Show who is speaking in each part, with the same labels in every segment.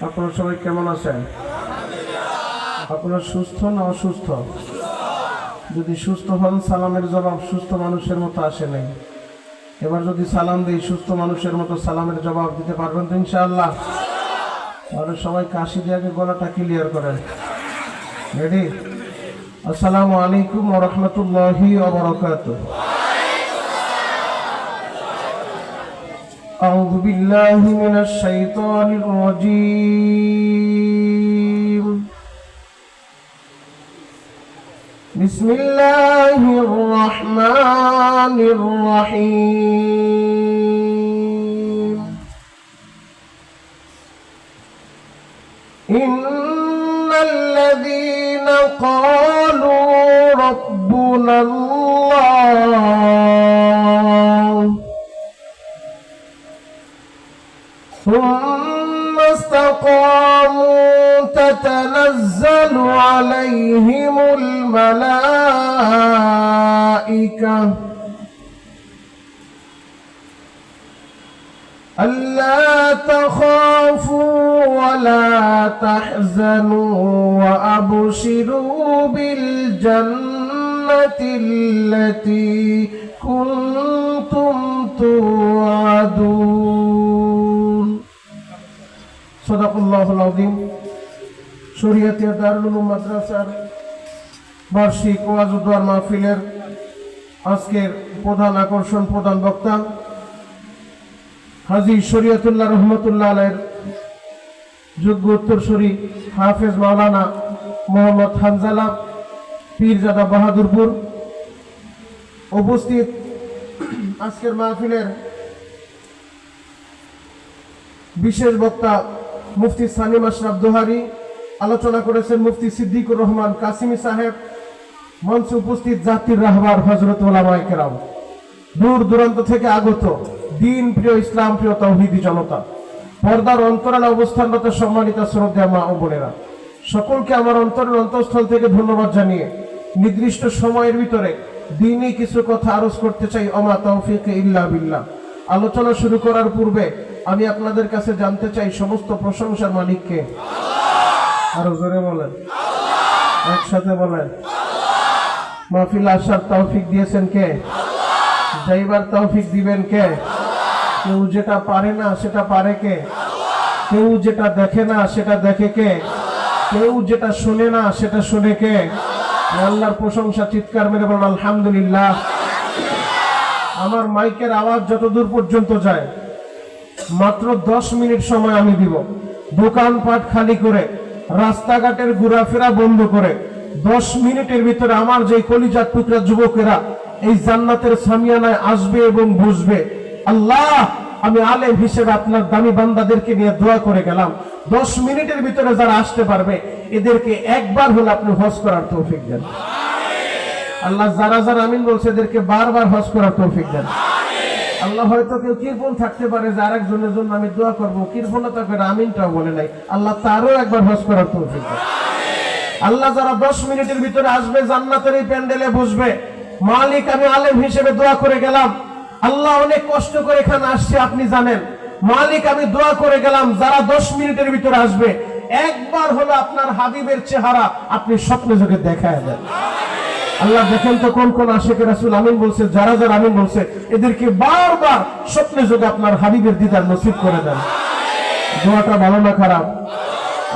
Speaker 1: আপনারা সবাই কেমন আছেন? আপনারা সুস্থ না অসুস্থ? যদি সুস্থ হন সালামের জবাব সুস্থ মানুষের মতো আসে নাই। এবার যদি সালাম দিই সুস্থ মানুষের মতো সালামের জবাব দিতে পারবেন তো ইনশাআল্লাহ? তাহলে সবাই কাশি দিয়ে আগে গলাটা ক্লিয়ার করেন। রেডি? আসসালামু আলাইকুম ওয়া রাহমাতুল্লাহি ওয়া বারাকাতুহু। আউযু বিল্লাহি মিনাশ শাইতানির রাজীম। বিসমিল্লাহির রাহমানির রাহিম। ইন্নাল্লাযীনা ক্বালু রাব্বুনাল্লাহ ثم استقاموا تتنزل عليهم الملائكة ألا تخافوا ولا تحزنوا وأبشروا بالجنة التي كنتم توعدون সাদাকাল্লাহুল আযীম। শরীয়তিয়া দারুল উলুম মাদ্রাসার বার্ষিক ওয়াজ ও দোয়ার মাহফিলের আজকের প্রধান আকর্ষণ, প্রধান বক্তা হাজী শরীয়তুল্লাহ রহমতুল্লাহ আলাইহির যোগ্য উত্তরসূরি হাফেজ মাওলানা মোহাম্মদ হানজালা পীরজাদা বাহাদুরপুর। উপস্থিত আজকের মাহফিলের বিশেষ বক্তা মুফতি সানিম আশরাফ দোহারি, আলোচনা করেছেন মুফতি সিদ্দিকুর রহমান কাসিমি সাহেব। মঞ্চে উপস্থিত জাতির রাহবার হযরত উলামায়ে কেরাম, দূর দূরান্ত থেকে আগত দিন প্রিয়, ইসলাম প্রিয় তাওহীদি জনতা, পর্দার অন্তরালে অবস্থানরত সম্মানিত শ্রদ্ধেয় মা ও বোনেরা, সকলকে আমার অন্তরের অন্তঃস্থল থেকে ধন্যবাদ জানিয়ে নির্দিষ্ট সময়ের ভিতরে দিনই কিছু কথা আরজ করতে চাই। ওমা তাওফীক ইল্লা বিল্লাহ। আলোচনা শুরু করার পূর্বে আমি আপনাদের কাছে জানতে চাই সমস্ত প্রশংসার মালিককে। আরো জোরে বলেন, একসাথে বলেন। মাহফিল আসার তৌফিক দিয়েছেন কে? যাইবার তৌফিক দিবেন কে? কেউ যেটা পারে না সেটা পারে কে? কেউ যেটা দেখে না সেটা দেখে কে? কেউ যেটা শুনে না সেটা শুনে কে? আল্লাহর প্রশংসা, চিৎকার মেরে বলেন আলহামদুলিল্লাহ। আমার মাইকের আওয়াজ যত দূর পর্যন্ত যায় মাত্র 10 মিনিট সময় আমি দিব। দোকানপাট খালি করে, রাস্তাঘাটের ঘোরাফেরা বন্ধ করে 10 মিনিটের ভিতরে আমার যে কলিজার টুকরা যুবকেরা এই জান্নাতের সামিয়ানায় আসবে এবং বসবে। আল্লাহ, আমি আলেম হিসেবে আপনার দামি বান্দাদেরকে নিয়ে দোয়া করে গেলাম, 10 মিনিটের ভিতরে যারা আসতে পারবে এদেরকে একবার হলে আপনি হজ করার তৌফিক দেন। আল্লাহ যারা যারা আমিন বলছে এদেরকে বারবার হজ করার তৌফিক দেন। আল্লাহ হয়তো কেউ কৃপণ থাকতে পারে যে আরেকজনের জন্য আমি দোয়া করবো, কৃপণতা করে আমিনটাও বলে নাই, আল্লাহ তারও একবার হজ করার তৌফিক দেন। আল্লাহ যারা 10 মিনিটের ভিতরে আসবে জান্নাতের এই প্যান্ডেলে বসবে, মালিক আমি আলেম হিসেবে দোয়া করে গেলাম, আল্লাহ অনেক কষ্ট করে এখানে আসছে আপনি জানেন, মালিক আমি দোয়া করে গেলাম যারা 10 মিনিটের ভিতরে আসবে একবার হলো আপনার হাবিবের চেহারা আপনি স্বপ্নে যোগে দেখায় দেন। আল্লাহ দেখেন তো কোন কোন আশিক রাসূল আমিন বলছে, যারা যারা আমিন বলছে এদেরকে বারবার স্বপ্নে যোগে আপনার হাবিবের দিদার নসিব করে দেন। দোয়াটা ভালো না খারাপ?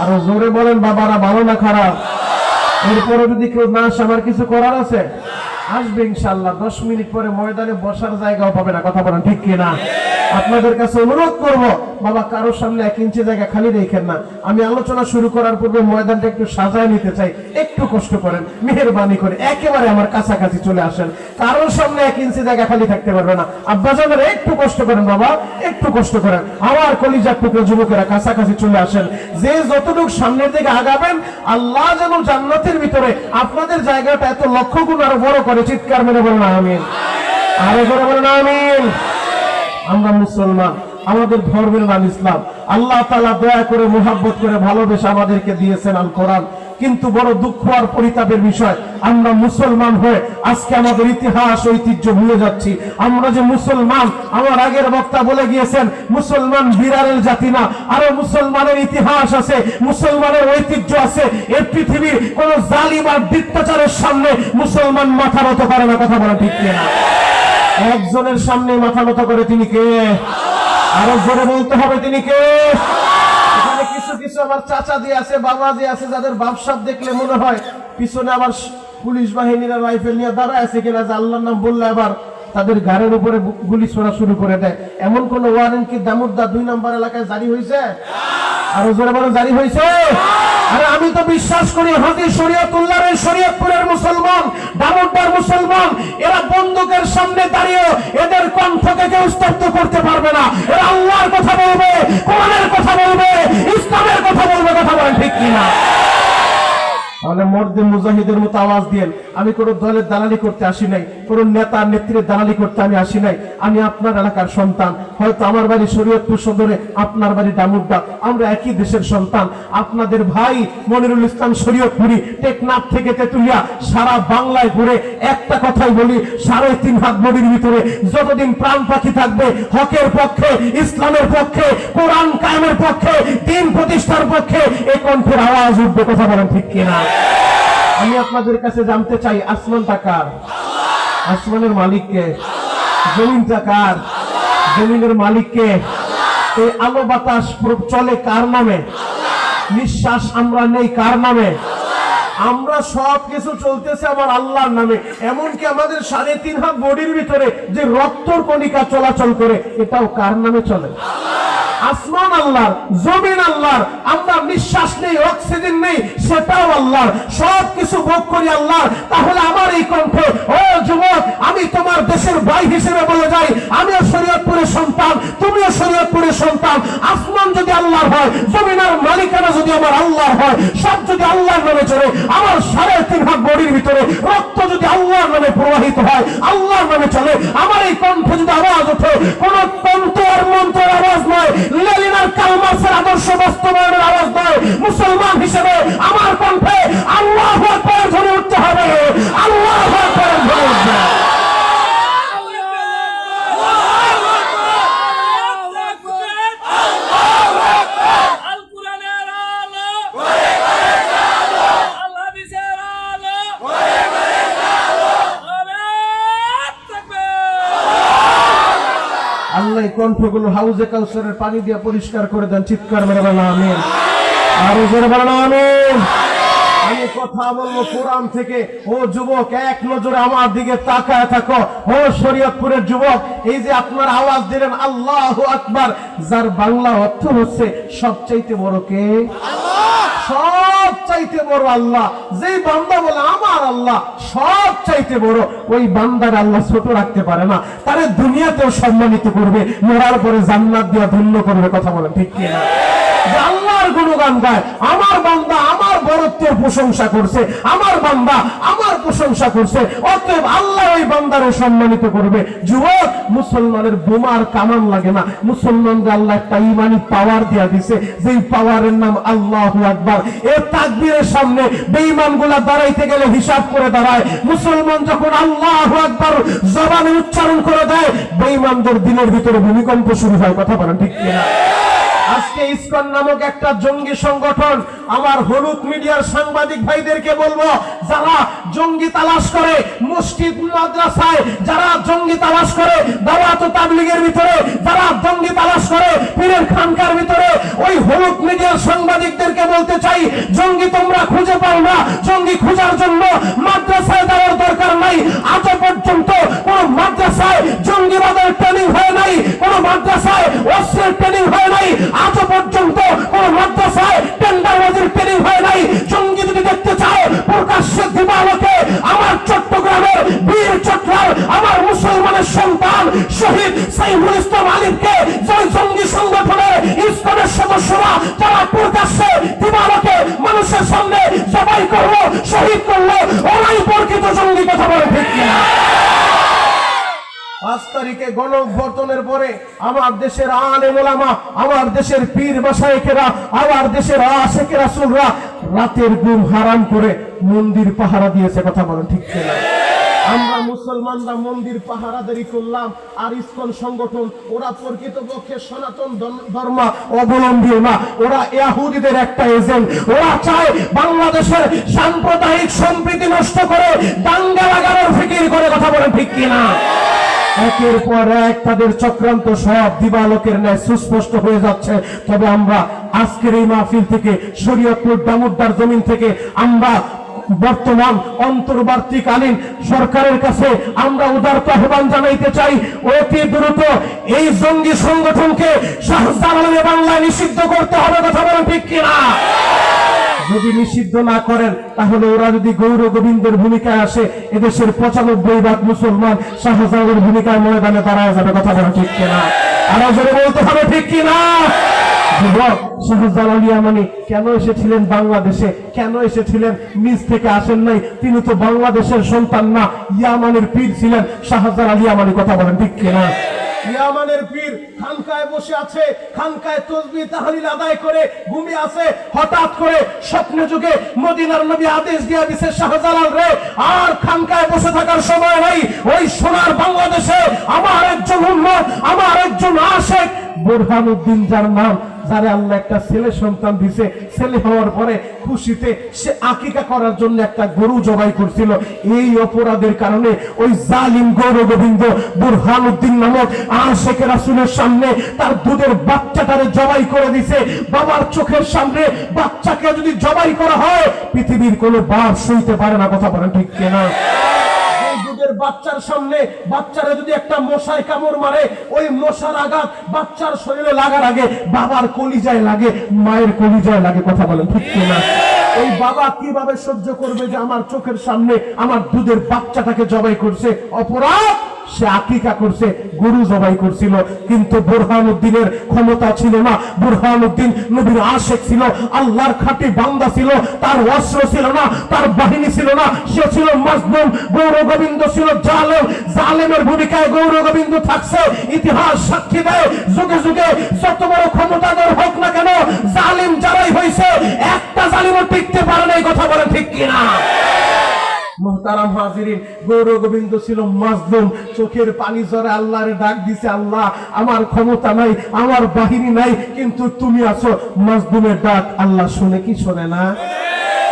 Speaker 1: আরো জোরে বলেন বাবারা, ভালো না খারাপ? এরপরে যদি কেউ না আসে আমার কিছু করার আছে? আসবে ইনশাআল্লাহ। 10 মিনিট পরে ময়দানে বসার জায়গাও পাবে না, কথা বলেন ঠিক কিনা? আপনাদের কাছে অনুরোধ করব বাবা কারোর সামনে 1 ইঞ্চি জায়গা খালি রেখেন না। আমি আলোচনা শুরু করার পূর্বে ময়দানটা একটু সাজায় নিতে চাই, একটু কষ্ট করেন, মেহেরবানি করে একেবারে আমার কাছাকাছি চলে আসেন। কারোর সামনে 1 ইঞ্চি জায়গা খালি থাকতে পারবে না। আব্বাজানেরা একটু কষ্ট করেন বাবা, একটু কষ্ট করেন। আমার কলিজার টুকরো যুবকেরা কাছাকাছি চলে আসেন। যে যতটুকু সামনের দিকে আগাবেন আল্লাহ যেন জান্নাতের ভিতরে আপনাদের জায়গাটা এত লক্ষ গুণ আরো বড় করে। চিৎকার মেরে বলেন আমিন। আরো জোরে বলেন আমিন। আমরা মুসলমান, আমাদের ধর্মের নাম ইসলাম। আল্লাহ তাআলা দয়া করে মুহাব্বত করে ভালোবেসে আমাদেরকে দিয়েছেন আল কোরআন। কিন্তু বড় দুঃখ আর পরিতাপের বিষয়, আমরা মুসলমান হয়ে আজকে আমাদের ইতিহাস ঐতিহ্য ভুলে যাচ্ছি। আমরা যে মুসলমান, আমার আগের বক্তা বলে গিয়েছেন, মুসলমান বিড়ালের জাতি না, আরো মুসলমানের ইতিহাস আছে, মুসলমানের ঐতিহ্য আছে। এই পৃথিবীর কোন জালিম আর দীপ্তাচারের সামনে মুসলমান মাথা নত করে না, কথা বলা ঠিক কিনা? একজনের সামনে মাথা নত করে, তিনি কে? আরো জোরে বলতে হবে, তিনি কে? এখানে কিছু কিছু আমার চাচা যে আছে, বাবা যে আছে, যাদের বাপসাপ দেখলে মনে হয় পিছনে আবার পুলিশ বাহিনীরা রাইফেল নিয়ে দাঁড়ায় আছে কিনা, যে আল্লাহর নাম বললে আবার তাদের ঘাড়ের উপরে গুলি ছোড়া শুরু করে দেয়। এমন কোন ওয়ারেন্ট কি দামুদ্দা 2 নম্বর এলাকায় জারি হয়েছে? আরো জোরে বলো, জারি হয়েছে? আরে আমি তো বিশ্বাস করি হাজী শরীয়তুল্লাহর শরীয়তপুরের মুসলমান, দামুদ্দার মুসলমান, এরা বন্দুকের সামনে দাঁড়িয়ে এদের কণ্ঠকে কেউ স্তব্ধ করতে পারবে না। এরা আল্লাহর কথা বলবে, কোরআনের কথা বলবে, ইসলামের কথা বলবে, কথা বলেন ঠিক কিনা? তাহলে মর্দে মুজাহিদের মতো আওয়াজ দিয়েন। আমি কোন দলের দালালি করতে আসি নাই, কোন নেতা নেত্রীর দালালি করতে আমি আসি নাই। আমি আপনার এলাকার সন্তান, হয়তো আমার বাড়ি শরীয়তপুর সদরে, আপনার বাড়ি দামুদ্দা, আমরা একই দেশের সন্তান। আপনাদের ভাই মনিরুল ইসলাম শরীয়তপুরি, টেকনাফ থেকে তেতুলিয়া, সারা বাংলায় ঘুরে একটা কথাই বলি, 3.5 হাত বডির ভিতরে যতদিন প্রাণ পাখি থাকবে, হকের পক্ষে, ইসলামের পক্ষে, কোরআন কায়েমের পক্ষে, দ্বীন প্রতিষ্ঠার পক্ষে এই কণ্ঠের আওয়াজ উঠবে, কথা বলেন ঠিক কিনা? আমি আপনাদের কাছে জানতে চাই, আসমানটা কার? আসমানের মালিককে। জমিনটা কার? জমিনের মালিককে। এই আলো বাতাস চলে কার নামে? নিঃশ্বাস আমরা নেই কার নামে? আমরা সব কিছু চলতেছে আমার আল্লাহর নামে। এমনকি আমাদের 3.5 হাত বডির ভিতরে যে রক্তর কণিকা চলাচল করে, এটাও কার নামে চলে? আসমান আল্লাহর, জমিন আল্লাহর, আমরা নিঃশ্বাস নেই, অক্সিজেন নেই, সেটাও আল্লাহর, সব কিছু ভোগ করি আল্লাহর। তাহলে আমার এই কণ্ঠে, ও যুবক, আমি তোমার দেশের ভাই হিসেবে বলে যাই, আমিও শরীয়তপুরের সন্তান, তুমিও শরীয়তপুরের সন্তান। আসমান যদি আল্লাহর হয়, জমিনের মালিকানা যদি আমার আল্লাহর হয়, সব যদি আল্লাহর নামে চলে, আমার 3.5 হাত বডির ভিতরে রক্ত যদি আল্লাহর নামে প্রবাহিত হয়, আল্লাহর নামে চলে, আমার এই কণ্ঠে যদি আওয়াজ ওঠে, কোন তন্ত্র আর মন্ত্রের আওয়াজ নয়, লেনিন আর কার্ল মার্ক্সের আদর্শ বাস্তবায়নের আওয়াজ নয়, মুসলমান হিসেবে আমার কণ্ঠে আল্লাহু আকবার ধ্বনি উঠতে হবে, আল্লাহু আকবার ধ্বনি উঠবে। আল্লাহ কণ্ঠগুলো হাউজে কাউসারের পানি দিয়ে পরিষ্কার করে দেন, চিৎকার মেরে বলেন আমিন। আরো জোরে বলেন আমিন। আমি কথা বলবো কোরআন থেকে। ও যুবক, এক নজরে আমার দিকে তাকায় থাকো। ও শরীয়তপুরের যুবক, এই যে আপনার আওয়াজ দিলেন আল্লাহু আকবার, যার বাংলা অর্থ হচ্ছে সবচাইতে বড় কে? সব চাইতে বড় আল্লাহ। যেই বান্দা বলে আমার আল্লাহ সব চাইতে বড়, ওই বান্দার আল্লাহ ছোট রাখতে পারে না, তারে দুনিয়াতেও সম্মানিত করবে, মরার পরে জান্নাত দিয়ে ধন্য করবে, কথা বলেন ঠিক কিনা? আল্লাহর গুণগান গায়, আমার বান্দা আমার বড়ত্বের প্রশংসা করছে, আমার বান্দা আমার প্রশংসা করছে, অতএব আল্লাহ ওই বান্দারে সম্মানিত করবে। যুবক, মুসলমানের বোমার কামান লাগে না, মুসলমানদের আল্লাহ একটা ইমানি পাওয়ার দিয়া দিছে, যেই পাওয়ারের নাম আল্লাহু আকবার। এই তাকবীরের সামনে বেঈমানগুলা দাঁড়াইতে গেলে হিসাব করে দাঁড়ায়। মুসলমান যখন আল্লাহু আকবার জবানে উচ্চারণ করে দেয়, বেঈমানদের দিলের ভিতরে ভূমিকম্প শুরু হয়, কথা বলেন ঠিক কিনা? আজকে ইসকন নামক একটা জঙ্গি সংগঠন, আমার হলুদ মিডিয়ার সাংবাদিক ভাইদেরকে বলবো, যারা জঙ্গি তালাশ করে মসজিদ মাদ্রাসায়, যারা জঙ্গি তালাশ করে দাওয়াত ও তাবলীগের ভিতরে, যারা জঙ্গি তালাশ করে পীরের খানকার ভিতরে, ওই হলুদ মিডিয়ার সাংবাদিকদেরকে বলতে চাই, জঙ্গি তোমরা খুঁজে পাও না, জঙ্গি খোঁজার জন্য মাদ্রাসায় যাওয়ার দরকার নাই। আজও পর্যন্ত কোন মাদ্রাসায় জঙ্গিবাদের ট্রেনিং হয় নাই, কোন মাদ্রাসায় অস্ত্রের ট্রেনিং হয় নাই, আজও পর্যন্ত কোন মাদ্রাসায় টেন্ডারবাজির ট্রেনিং হয় নাই। জঙ্গি যদি দেখতে চাও, প্রকাশ্যে দিবালোকে আমার চট্টগ্রামের বীর চট্টলার, আমার মুসলমানের সন্তান শহীদ সাইফুল ইসলাম আলিমকে, যে জঙ্গি সংগঠনের ইসকনের সদস্যরা যারা প্রকাশ্যে দিবালোকে মানুষের সামনে জবাই করলো, শহীদ করলো, ওরাই প্রকৃত জঙ্গি, কথা বলে ঠিক কিনা? 5 তারিখে গণঅভ্যুত্থানের পরে আমার দেশের আলেম ওলামা, আমার দেশের পীর মাশায়েখেরা, আমার দেশের আশিক রাসূলরা রাতের ঘুম হারাম করে মন্দির পাহারা দিয়েছে। কথা বলেন ঠিক কিনা? আমরা মুসলমানরা মন্দির পাহারাদারি করলাম, আর ইসকন সংগঠন ওরা প্রকৃতপক্ষে সনাতন ধর্ম অবলম্বী না, ওরা ইহুদিদের একটা এজেন্ট। ওরা চায় বাংলাদেশের সাম্প্রদায়িক সম্প্রীতি নষ্ট করে দাঙ্গা লাগানোর ফিকির করে। কথা বলেন ঠিক কিনা? একের পর এক তাদের চক্রান্ত সব দিবালোকের ন্যায় সুস্পষ্ট হয়ে যাচ্ছে। তবে আমরা আজকের এই মাহফিল থেকে, শরীয়তপুর দামোদর জমিন থেকে আমরা বর্তমান অন্তর্বর্তীকালীন সরকারের কাছে আমরা উদারত আহ্বান জানাইতে চাই, অতি দ্রুত এই জঙ্গি সংগঠনকে শাহজালালে বাংলায় নিষিদ্ধ করতে হবে। কথা বলেন ঠিক কিনা? যদি নিষিদ্ধ না করেন তাহলে ওরা যদি গৌর গোবিন্দের ভূমিকায় আসে, এদেশের 95% মুসলমান শাহজালালের ভূমিকায় ময়দানে দাঁড়ায় যাবে। কথা বলেন ঠিক কিনা? আরো জোরে বলতে হবে ঠিক কিনা? শাহজালাল ইয়ামানী কেন এসেছিলেন বাংলাদেশে? কেন এসেছিলেন? নিজ থেকে আসেন নাই, তিনি তো বাংলাদেশের সন্তান না, ইয়ামানের পীর ছিলেন শাহজালাল ইয়ামানী। কথা বলেন ঠিক কিনা? ইয়ামানের পীর খানকায় বসে আছে, খানকায় তাসবিহ তাহলিল আদায় করে ঘুমিয়ে আছে। হঠাৎ করে স্বপ্নে যুগে মদিনার নবী আদেশ দিয়ে দিয়েছে, শাহজালাল রে আর খানকায় বসে থাকার সময় নাই, ওই সোনার বাংলাদেশে আমার একজন উম্মত, আমার একজন আশিক বুরহানুদ্দিন, যার নাম, যারে আল্লাহ একটা ছেলে সন্তান দিছে, ছেলে হওয়ার পরে খুশিতে সে আকিকা করার জন্য একটা গরু জবাই করছিল। এই অপরাধের কারণে ওই জালিম গৌর গোবিন্দ বুরহানুদ্দিন নামক আশিক রাসূলের সামনে তার দুধের বাচ্চাটারে জবাই করে দিছে। বাবার চোখের সামনে বাচ্চাকে যদি জবাই করা হয়, পৃথিবীর কোনো বাপ সইতে পারে না। কথা বলেন ঠিক কিনা? বাচ্চার সামনে বাচ্চারা যদি একটা মশায় কামড় মারে, ওই মশার আঘাত বাচ্চার শরীরে লাগার আগে বাবার কলিজায় লাগে, মায়ের কলিজায় লাগে। কথা বলেন ঠিক কিনা? ওই বাবা কিভাবে সহ্য করবে যে আমার চোখের সামনে আমার দুধের বাচ্চাটাকে জবাই করছে? অপরাধ, সে আকিকা করছে, গরু জবাই করছিল। কিন্তু বুরহানুদ্দিনের ক্ষমতা ছিল না। বুরহানুদ্দিন নবীর আশিক ছিল, আল্লাহর খাঁটি বান্দা ছিল। তার অস্ত্র ছিল না, তার বাহিনী ছিল না, সে ছিল মাজলুম। গৌর গোবিন্দ ছিল জালেম, জালেমের ভূমিকায় গৌর গোবিন্দ থাকছে। ইতিহাস সাক্ষী দেয়, যুগে যুগে যত বড় ক্ষমতাধর হোক না কেন, জালিম যারাই হয়েছে, একটা জালিমও টিকতে পারে না। কথা বলেন ঠিক কিনা? মুহতারাম হাজিরিন, গৌর গোবিন্দ ছিল মাজলুম, চোখের পানি ঝরে আল্লাহরে ডাক দিছে, আল্লাহ আমার ক্ষমতা নাই, আমার বাহিনী নাই, কিন্তু তুমি আছো। মাজলুমের ডাক আল্লাহ শুনে কি শোনে না?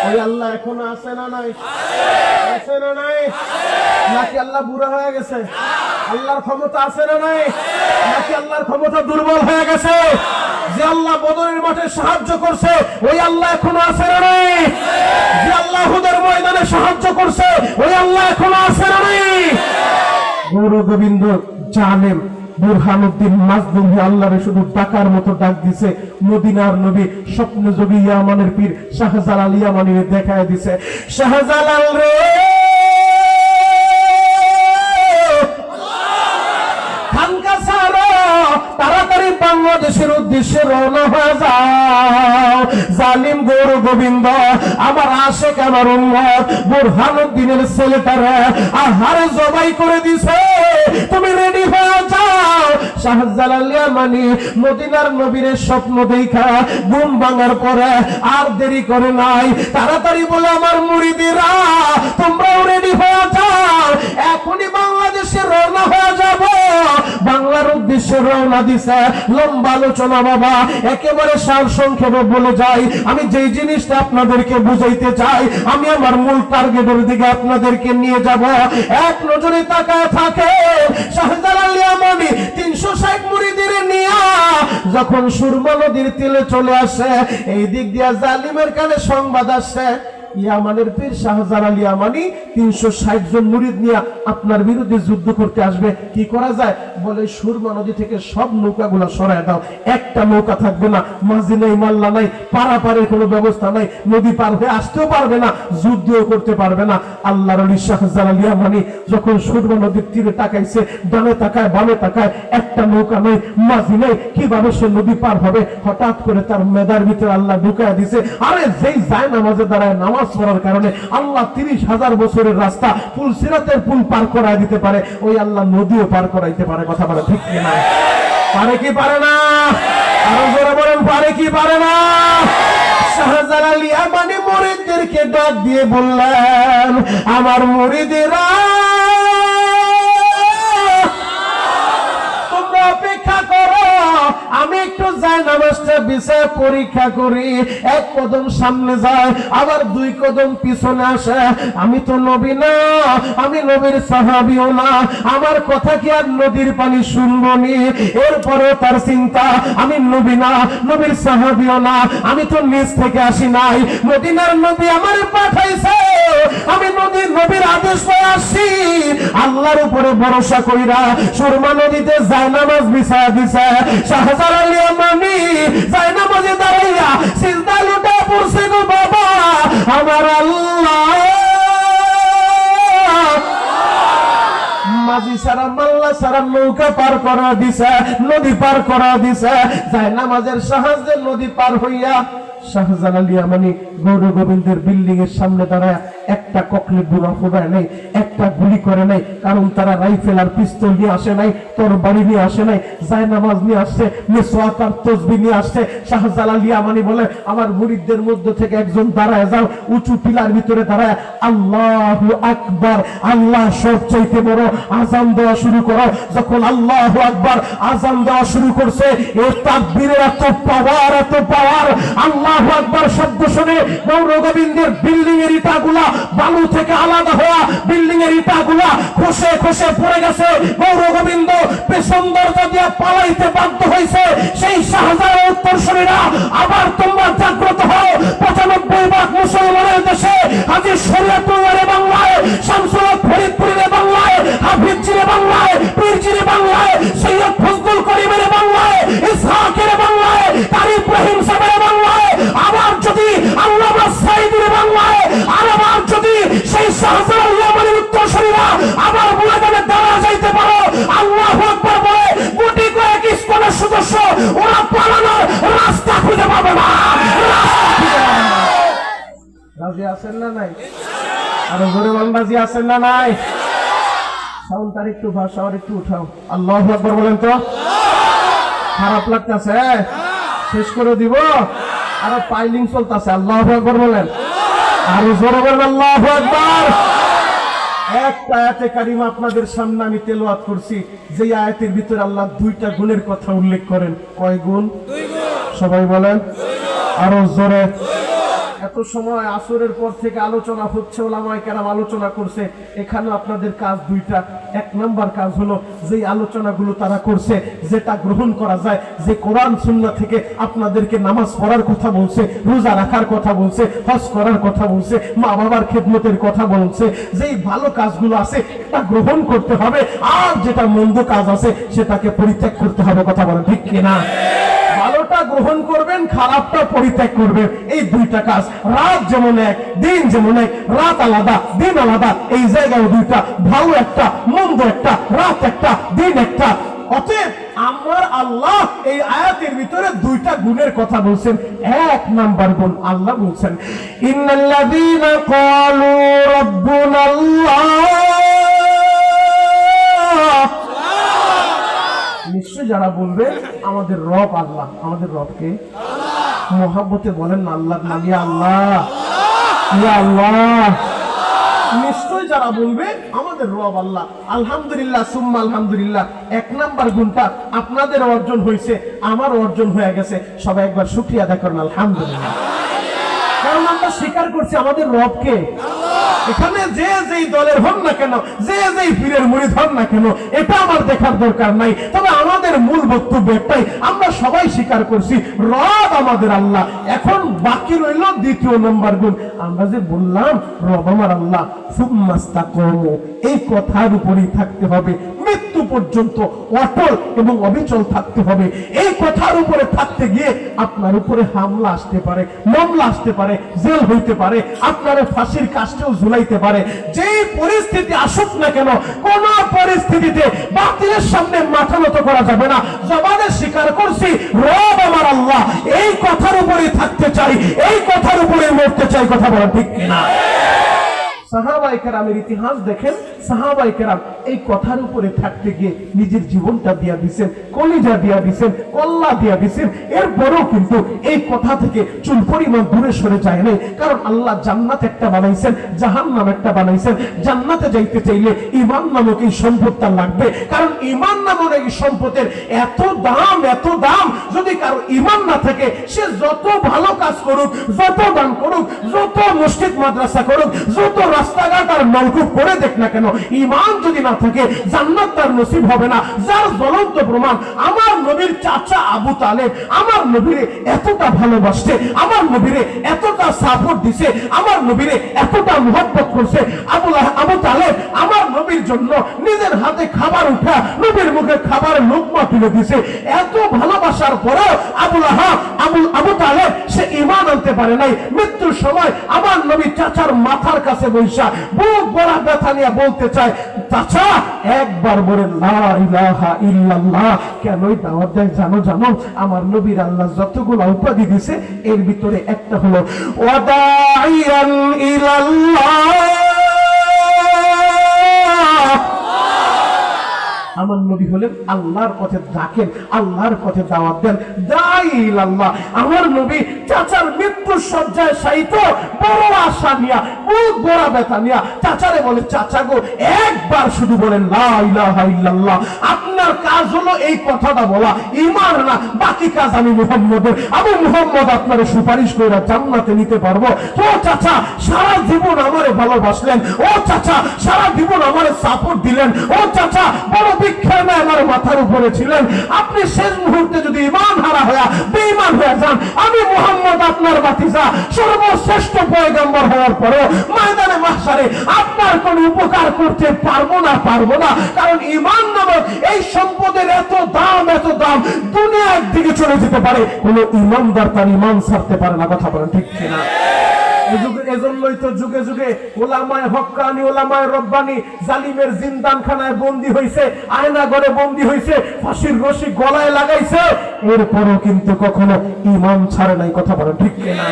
Speaker 1: ওই আল্লাহ এখনো আছে না নাই? আছে না নাই? নাকি আল্লাহ বুড়া হয়ে গেছে? আল্লাহর ক্ষমতা আছে না নাই? নাকি আল্লাহর ক্ষমতা দুর্বল হয়ে গেছে? যে আল্লাহ বদরের মাঠে সাহায্য করছে, ওই আল্লাহ এখনো আছে না নাই? যে আল্লাহ হুদের ময়দানে সাহায্য করছে, ওই আল্লাহ এখনো আছে না নাই? গৌর গোবিন্দ জালেম, বুরহানুদ্দিন মাজলুম আল্লাহরে শুধু ডাকার মতো ডাক দিছে। মদিনার নবী স্বপ্নে যোগী ইয়ামানের পীর শাহজালাল ইয়ামানীরে দেখায় দিছে, শাহজালাল রে খানকা ছাড়ো, তাড়াতাড়ি বাংলাদেশের উদ্দেশ্যে রওনা হয়ে যাও। জালিম গৌর গোবিন্দ আমার আশিক, আমার উম্মত বুরহানুদ্দিনের ছেলেটারে আহারে জবাই করে দিছে, তুমি রেডি হয়ে যাও। শাহজালাল ইয়ামানী মদিনার নবীর স্বপ্ন দেখা ঘুম ভাঙার পরে আর দেরি করে নাই, তাড়াতাড়ি বলে আমার মুরিদিরা তোমরাও রেডি হয়ে যাও, এখনই বাংলাদেশে রওনা হয়ে যাব। বাংলার উদ্দেশ্যে রওনা দিছে। লম্বা আলোচনা বাবা, একেবারে সার সংক্ষেপে বলে যাই। আমি যেই জিনিসটা আপনাদেরকে বুঝাইতে চাই, আমি আমার মূল টার্গেটের দিকে আপনাদেরকে নিয়ে যাব। এক নজরে তাকায় থাকে শাহজালাল ইয়ামানী 360 মুরিদের নিয়ে যখন সুরমা নদীর তীরে চলে আসে, এই দিক দিয়ে জালিমের কানে সংবাদ আসছে, ইয়ামানের পীর শাহজালাল ইয়ামানী 360 জন মুরিদ নিয়ে আপনার বিরুদ্ধে যুদ্ধ করতে আসবে। কি করা যায়? বলে সুরমা নদী থেকে সব নৌকাগুলো সরায় দাও, একটা নৌকা থাকবে না, মাঝি নাই, মাল্লা নাই, পারাপারের কোনো ব্যবস্থা নাই, নদী পার হয়ে আসতেও পারবে না, যুদ্ধও করতে পারবে না। আল্লাহর ওলি শাহজালাল ইয়ামানী যখন সুরমা নদীর তীরে তাকাইছে, ডানে তাকায় বামে তাকায়, একটা নৌকা নাই, মাঝি নাই, কিভাবে সে নদী পার হবে? হঠাৎ করে তার মেধার ভিতরে আল্লাহ ঢুকায় দিছে, আরে যেই যায় নামাজে দাঁড়ায় নামাজ পড়ার কারণে আল্লাহ 30,000 বছরের রাস্তা পুল সিরাতের পুল পার করায় দিতে পারে, ওই আল্লাহ নদীও পার করাইতে পারে। কথা বলে ঠিক কিনা? পারে কি পারে না? আরো জোরে বলেন, পারে কি পারে না? শাহজালাল ইয়ামানী মুরিদদেরকে ডাক দিয়ে বললেন, আমার মুরিদেরা তোমরা অপেক্ষা করো, আমি একটু যাই নামাজটা বিছায় পরীক্ষা করি। এক কদম সামনে যায়, আবার দুই কদম পিছনে আসে। আমি তো নবী না, আমি নবীর সাহাবীও না, আমার কথা কি আর নদীর পানি শুনবো নি? এরপরেও তার চিন্তা, আমি নবী না, নবীর সাহাবীও না, আমি তো নিজ থেকে আসি নাই, মদিনার নবী আমার পাঠাইছে, আমি নবীর আদেশ পেয়ে আসছি। আল্লাহর উপরে ভরসা কইরা সুরমা নদীতে যায় নামাজ বিছায়া দিছে। শাহজালাল ইয়ামানি যায় নামাজে দাঁড়াইয়া সিজদা লুটা পড়ছে গো বাবা আমার আল্লাহ। মাঝি সারা মাল্লা সারা নৌকা পার করা দিছে, নদী পার করা দিছে। যায় নামাজের সাহায্যে নদী পার হইয়া শাহজালাল ইয়ামানি গৌর গোবিন্দের বিল্ডিং এর সামনে দাঁড়ায় একটা ককলে বোমা ফোড়ায় নাই, একটা গুলি করে নাই, কারণ তারা রাইফেল আর পিস্তল নিয়ে আসে নাই, তরবারি নিয়ে আসে নাই, যায় নামাজ নিয়ে আসছে, মিসওয়াক আর তাসবিহ নিয়ে আসছে। শাহজালাল ইয়ামানি বলে, আমার মুরিদদের মধ্যে থেকে একজন দাঁড়ায় যাও, উঁচু টিলার ভিতরে দাঁড়ায় আল্লাহু আকবার, আল্লাহ সবচাইতে বড়, আযান দেওয়া শুরু করো। যখন আল্লাহু আকবার আযান দেওয়া শুরু করছে, এই তাকবীরের এত পাওয়ার, এত পাওয়ার, আল্লাহু আকবার শব্দ শুনে গৌর গোবিন্দের বিল্ডিং এর ইটাগুলা বালু থেকে আলাদা হওয়া, বিল্ডিং এর ইটাগুলা খসে খসে পড়ে গেছে। গৌর গোবিন্দ পেছন দরজা দিয়ে পালাইতে বাধ্য হয়েছে। সেই শাহজালাল উত্তরসূরিরা আবার তোমরা জাগ্রত হও। 95 ভাগ মুসলমানের দেশে হাজী শরীয়তুল্লাহর বাংলায়, শামসুল হক ফরিদপুরের বাংলায়, হাফিজজির বাংলায়, পীরজির বাংলায়, সৈয়দ ফজলুল করিমের বাংলায়, ইসহাকের বাংলায়, কারি ইব্রাহিম সাহেবের বাংলায়, আবার যদি আল্লামা সাঈদীর বাংলায়, আর আবার যদি সেই শাহজালাল ইয়ামানির উত্তরসূরিরা আবার ময়দানে দাঁড়া যাইতে পারো, আল্লাহু আকবার বলে গুটি কয়েক ইসকনের সদস্য ওরা পালানোর রাস্তা খুঁজে পাবে না। রাজি আছেন না নাই? আর জোরে বলেন রাজি আছেন না নাই? সাউন্ড তার একটু ভাষা আর একটু উঠাও, আল্লাহু আকবার বলেন তো। খারাপ লাগতেছে? শেষ করে দিব? আর পাইলিং চলতেছে, আল্লাহু আকবার বলেন। আর জোরে বলেন আল্লাহু আকবার। একটা আয়াতে কারিমা আপনাদের সামনে আমি তেলাওয়াত করছি, যে আয়াতের ভিতরে আল্লাহ দুইটা গুণের কথা উল্লেখ করেন। কয় গুণ? সবাই বলেন আরো জোরে। এত সময় আসরের পর থেকে আলোচনা হচ্ছে, ওলামায়ে কেরাম আলোচনা করছে, এখানে আপনাদের কাজ দুইটা। এক নাম্বার কাজ হলো, যে আলোচনাগুলো তারা করছে, যেটা গ্রহণ করা যায়, যে কোরআন সুন্নাহ থেকে আপনাদেরকে নামাজ পড়ার কথা বলছে, রোজা রাখার কথা বলছে, হজ করার কথা বলছে, মা বাবার খেদমতের কথা বলছে, যেই ভালো কাজগুলো আছে তা গ্রহণ করতে হবে, আর যেটা মন্দ কাজ আছে সেটাকে পরিত্যাগ করতে হবে। কথা বলেন ঠিক কিনা? ভালোটা গ্রহণ করবেন, খারাপটা পরিত্যাগ করবেন। এই দুইটা কাজ। রাত যেমন এক, দিন যেমন এক, রাত আলাদা, দিন আলাদা, এই জায়গায় দুইটা, ভালো একটা, মন্দ একটা, রাত একটা, দিন একটা। অতএব আমার আল্লাহ এই আয়াতের ভিতরে দুইটা গুণের কথা বলছেন। এক নাম্বার গুণ আল্লাহ বলছেন, ইন্নাল্লাযীনা ক্বালু রাব্বুনাল্লাহ, নিশ্চয় যারা বলবে আমাদের রব আল্লাহ। আমাদের রবকে মোহাব্বতে বলেন না আল্লাহর নাম, ইয়া আল্লাহ, ইয়া আল্লাহ। নিশ্চয় যারা বলবে আমাদের রব আল্লাহ, আলহামদুলিল্লাহ সুম্মা আলহামদুলিল্লাহ। এক নাম্বার গুণটা আপনাদের অর্জন হয়েছে, আমার অর্জন হয়ে গেছে। সবাই একবার শুকরিয়া আদায় করেন আলহামদুলিল্লাহ। কারণ আমরা স্বীকার করছি আমাদের রবকে। এখানে যে যেই দলের হন না কেন, যে যেই পীরের মুরিদ হন না কেন, এটা আমার দেখার দরকার নাই। তবে আমাদের মূল বক্তব্য একটাই, আমরা সবাই স্বীকার করছি রব আমাদের আল্লাহ। এখন বাকি রইল দ্বিতীয় নম্বর গুণ। আমরা যে বললাম রব আমার আল্লাহ, সুম্মাস্তাকামু, এই কথার উপরেই থাকতে হবে, মৃত্যু পর্যন্ত অটল এবং অবিচল থাকতে হবে। এই কথার উপরে থাকতে গিয়ে আপনার উপরে হামলা আসতে পারে, মামলা আসতে পারে, জেল হইতে পারে, আপনার ফাঁসির কাস্টেও ঝুলাইতে পারে। যেই পরিস্থিতি আসুক না কেন, কোন পরিস্থিতিতে বাতিলের সামনে মাথা নত করা যাবে না। জবানে স্বীকার করছি রব আমার আল্লাহ, এই কথার উপরে থাকতে চাই, এই কথার উপরে মরতে চাই। কথা বলা ঠিক কিনা? সাহাবা সাহাবায়ে কেরামের ইতিহাস দেখেন, সাহাবায়ে কেরাম এই কথার উপরে থাকতে গিয়ে নিজের জীবনটা দিয়া দিয়েছেন, কলিজা দিয়া দিয়েছেন, কল্লা দিয়া দিয়েছেন। এরপরেও কিন্তু এই কথা থেকে চুল পরিমাণ দূরে সরে যায় নাই। কারণ আল্লাহ জান্নাত একটা বানাইছেন, জাহান্নাম একটা বানাইছেন। জান্নাতে যাইতে চাইলে ঈমান নামক এই সম্পদটা লাগবে। কারণ ঈমান নামক এই সম্পদের এত দাম, এত দাম। যদি কারো ঈমান না থাকে, সে যত ভালো কাজ করুক, যত দান করুক, যত মসজিদ মাদ্রাসা করুক, যত রাস্তাঘাট আর নলকূপ করে দেখ না কেন, ঈমান যদি না থাকে জান্নাত তার নসিব হবে না। যার জ্বলন্ত প্রমাণ, আমার নবীর চাচা আবু তালেব আমার নবীরে এতটা ভালোবাসছে, আমার নবীরে এতটা সাপোর্ট দিছে, আমার নবীরে এতটা মুহাব্বত করছে। আবু তালেব আমার নবীর জন্য নিজের হাতে খাবার উঠা নবীর মুখে খাবারের লোকমা তুলে দিছে। এত ভালোবাসার পরেও আবু তালেব সে ঈমান আনতে পারে নাই। মৃত্যুর সময় আমার নবী চাচার মাথার কাছে বৈশা বুক ভরা ব্যথা নিয়ে বলতে চায়, চাচা একবার বলেন লা ইলাহা ইল্লাল্লাহ। কেনই দাওয়াত দেয় জানো? জানো আমার নবীর আল্লাহ যতগুলো উপাধি দিছে এর ভিতরে একটা হলো ওয়াদাইয়ান ইলাল্লাহ। আমার নবী হলেন আল্লাহর পথে ডাকেন, আল্লাহর পথে দাওয়াত দেন, দাঈ ইলাল্লাহ। আমার নবী চাচার মৃত্যুর শয্যায় শায়িত বড় আশা নিয়া, বুক ভরা ব্যথা নিয়া চাচারে বলে, চাচা গো একবার শুধু বলেন লা ইলাহা ইল্লাল্লাহ। আপনার কাজ হলো এই কথাটা বলা, ঈমান না, বাকি কাজ আমি মুহাম্মদের। আবু মুহাম্মদ আপনারে সুপারিশ করে জান্নাতে নিতে পারবো। ও চাচা সারা জীবন আমারে ভালোবাসলেন, ও চাচা সারা জীবন আমারে সাপোর্ট দিলেন, ও চাচা বড় বিখ্যাত আমার মাথার উপরে ছিলেন। আপনি শেষ মুহূর্তে যদি ঈমান হারা হয়ে বেঈমান হয়ে যান, আমি মুহাম্মদ আপনার ভাতিজা সর্বশ্রেষ্ঠ পয়গম্বর হওয়ার পরেও ময়দানে মাহশারে আপনার কোনো উপকার করতে পারবো না। কারণ ঈমান নামক এই সম্পদের এত দাম, এত দাম, দুনিয়া একদিকে চলে যেতে পারে, কোনো ঈমানদার তার ঈমান ছাড়তে পারে না। কথা বলেন ঠিক কিনা? এজন্যই তো যুগে যুগে ওলামায়ে হক্কানি, ওলামায়ে রব্বানি জালিমের জিন্দানখানায় বন্দী হইছে, আয়না ঘরে বন্দী হইছে, ফাঁসির রশি গলায় লাগাইছে, এরপরও কিন্তু কখনো ঈমান ছাড়ে নাই। কথা বলেন ঠিক কিনা?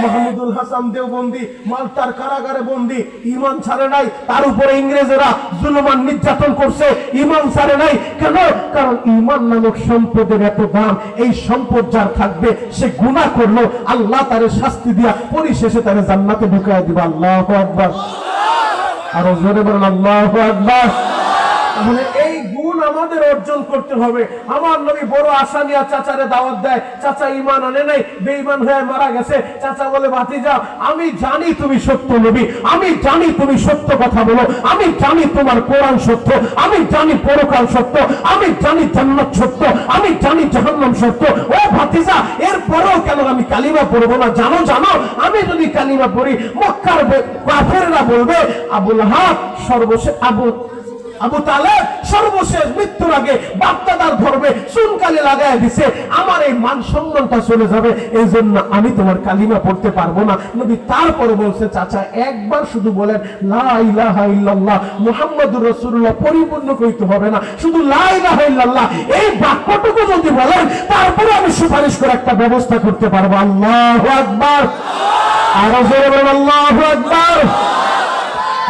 Speaker 1: মাহমুদুল হাসান দেওবন্দি মালতার কারাগারে বন্দী, ঈমান ছাড়ে নাই। তার উপরে ইংরেজরা জুলুমান নির্যাতন করছে, ঈমান ছাড়ে নাই। কেন? কারণ ঈমান নামক সম্পদের এত দাম। এই সম্পদ যার থাকবে সে গুনাহ করলো, আল্লাহ তারে শাস্তি দিয়া পরিশেষে তারে জান্নাতে ঢুকায় দিবে। আল্লাহু আকবার। আরো জোরে বলেন আল্লাহু আকবার। তাহলে এই গুণ আমাদের অর্জন করতে হবে। আমার নবী বড় আশা নিয়ে চাচারে দাওয়াত দেয়, চাচা ঈমান আনে নাই, বেঈমান হয়ে মারা গেছে। চাচা বলে, ভাতিজা আমি জানি তুমি সত্য নবী, আমি জানি তুমি সত্য কথা বলো, আমি জানি তোমার কোরআন সত্য, আমি জানি পরকাল সত্য, আমি জানি জান্নাত সত্য, আমি জানি জাহান্নাম সত্য। ও ভাতিজা এরপরেও কেন আমি কালিমা পড়বো না? জানো আমি যদি কালিমা পড়ি মক্কার কাফেররা বলবে আবু লাহাব সর্বশেষ আবু তালেব সর্বশেষ মৃত্যুর আগে বাপদাদার ধর্মে চুনকালি লাগায় দিছে, আমার এই মান সম্মানটা চলে যাবে, এই জন্য আমি তোমার কালিমা পড়তে পারবো না। নবী তারপরে বলছে, চাচা একবার শুধু বলেন লা ইলাহা ইল্লাল্লাহ মুহাম্মাদুর রাসূলুল্লাহ, পরিপূর্ণ কইতে হবে না, শুধু লা ইলাহা ইল্লাল্লাহ এই বাক্যটুকু যদি বলেন তারপরে আমি সুপারিশ করে একটা ব্যবস্থা করতে পারবো। আল্লাহু আকবার। আরো জোরে বলেন আল্লাহু আকবার।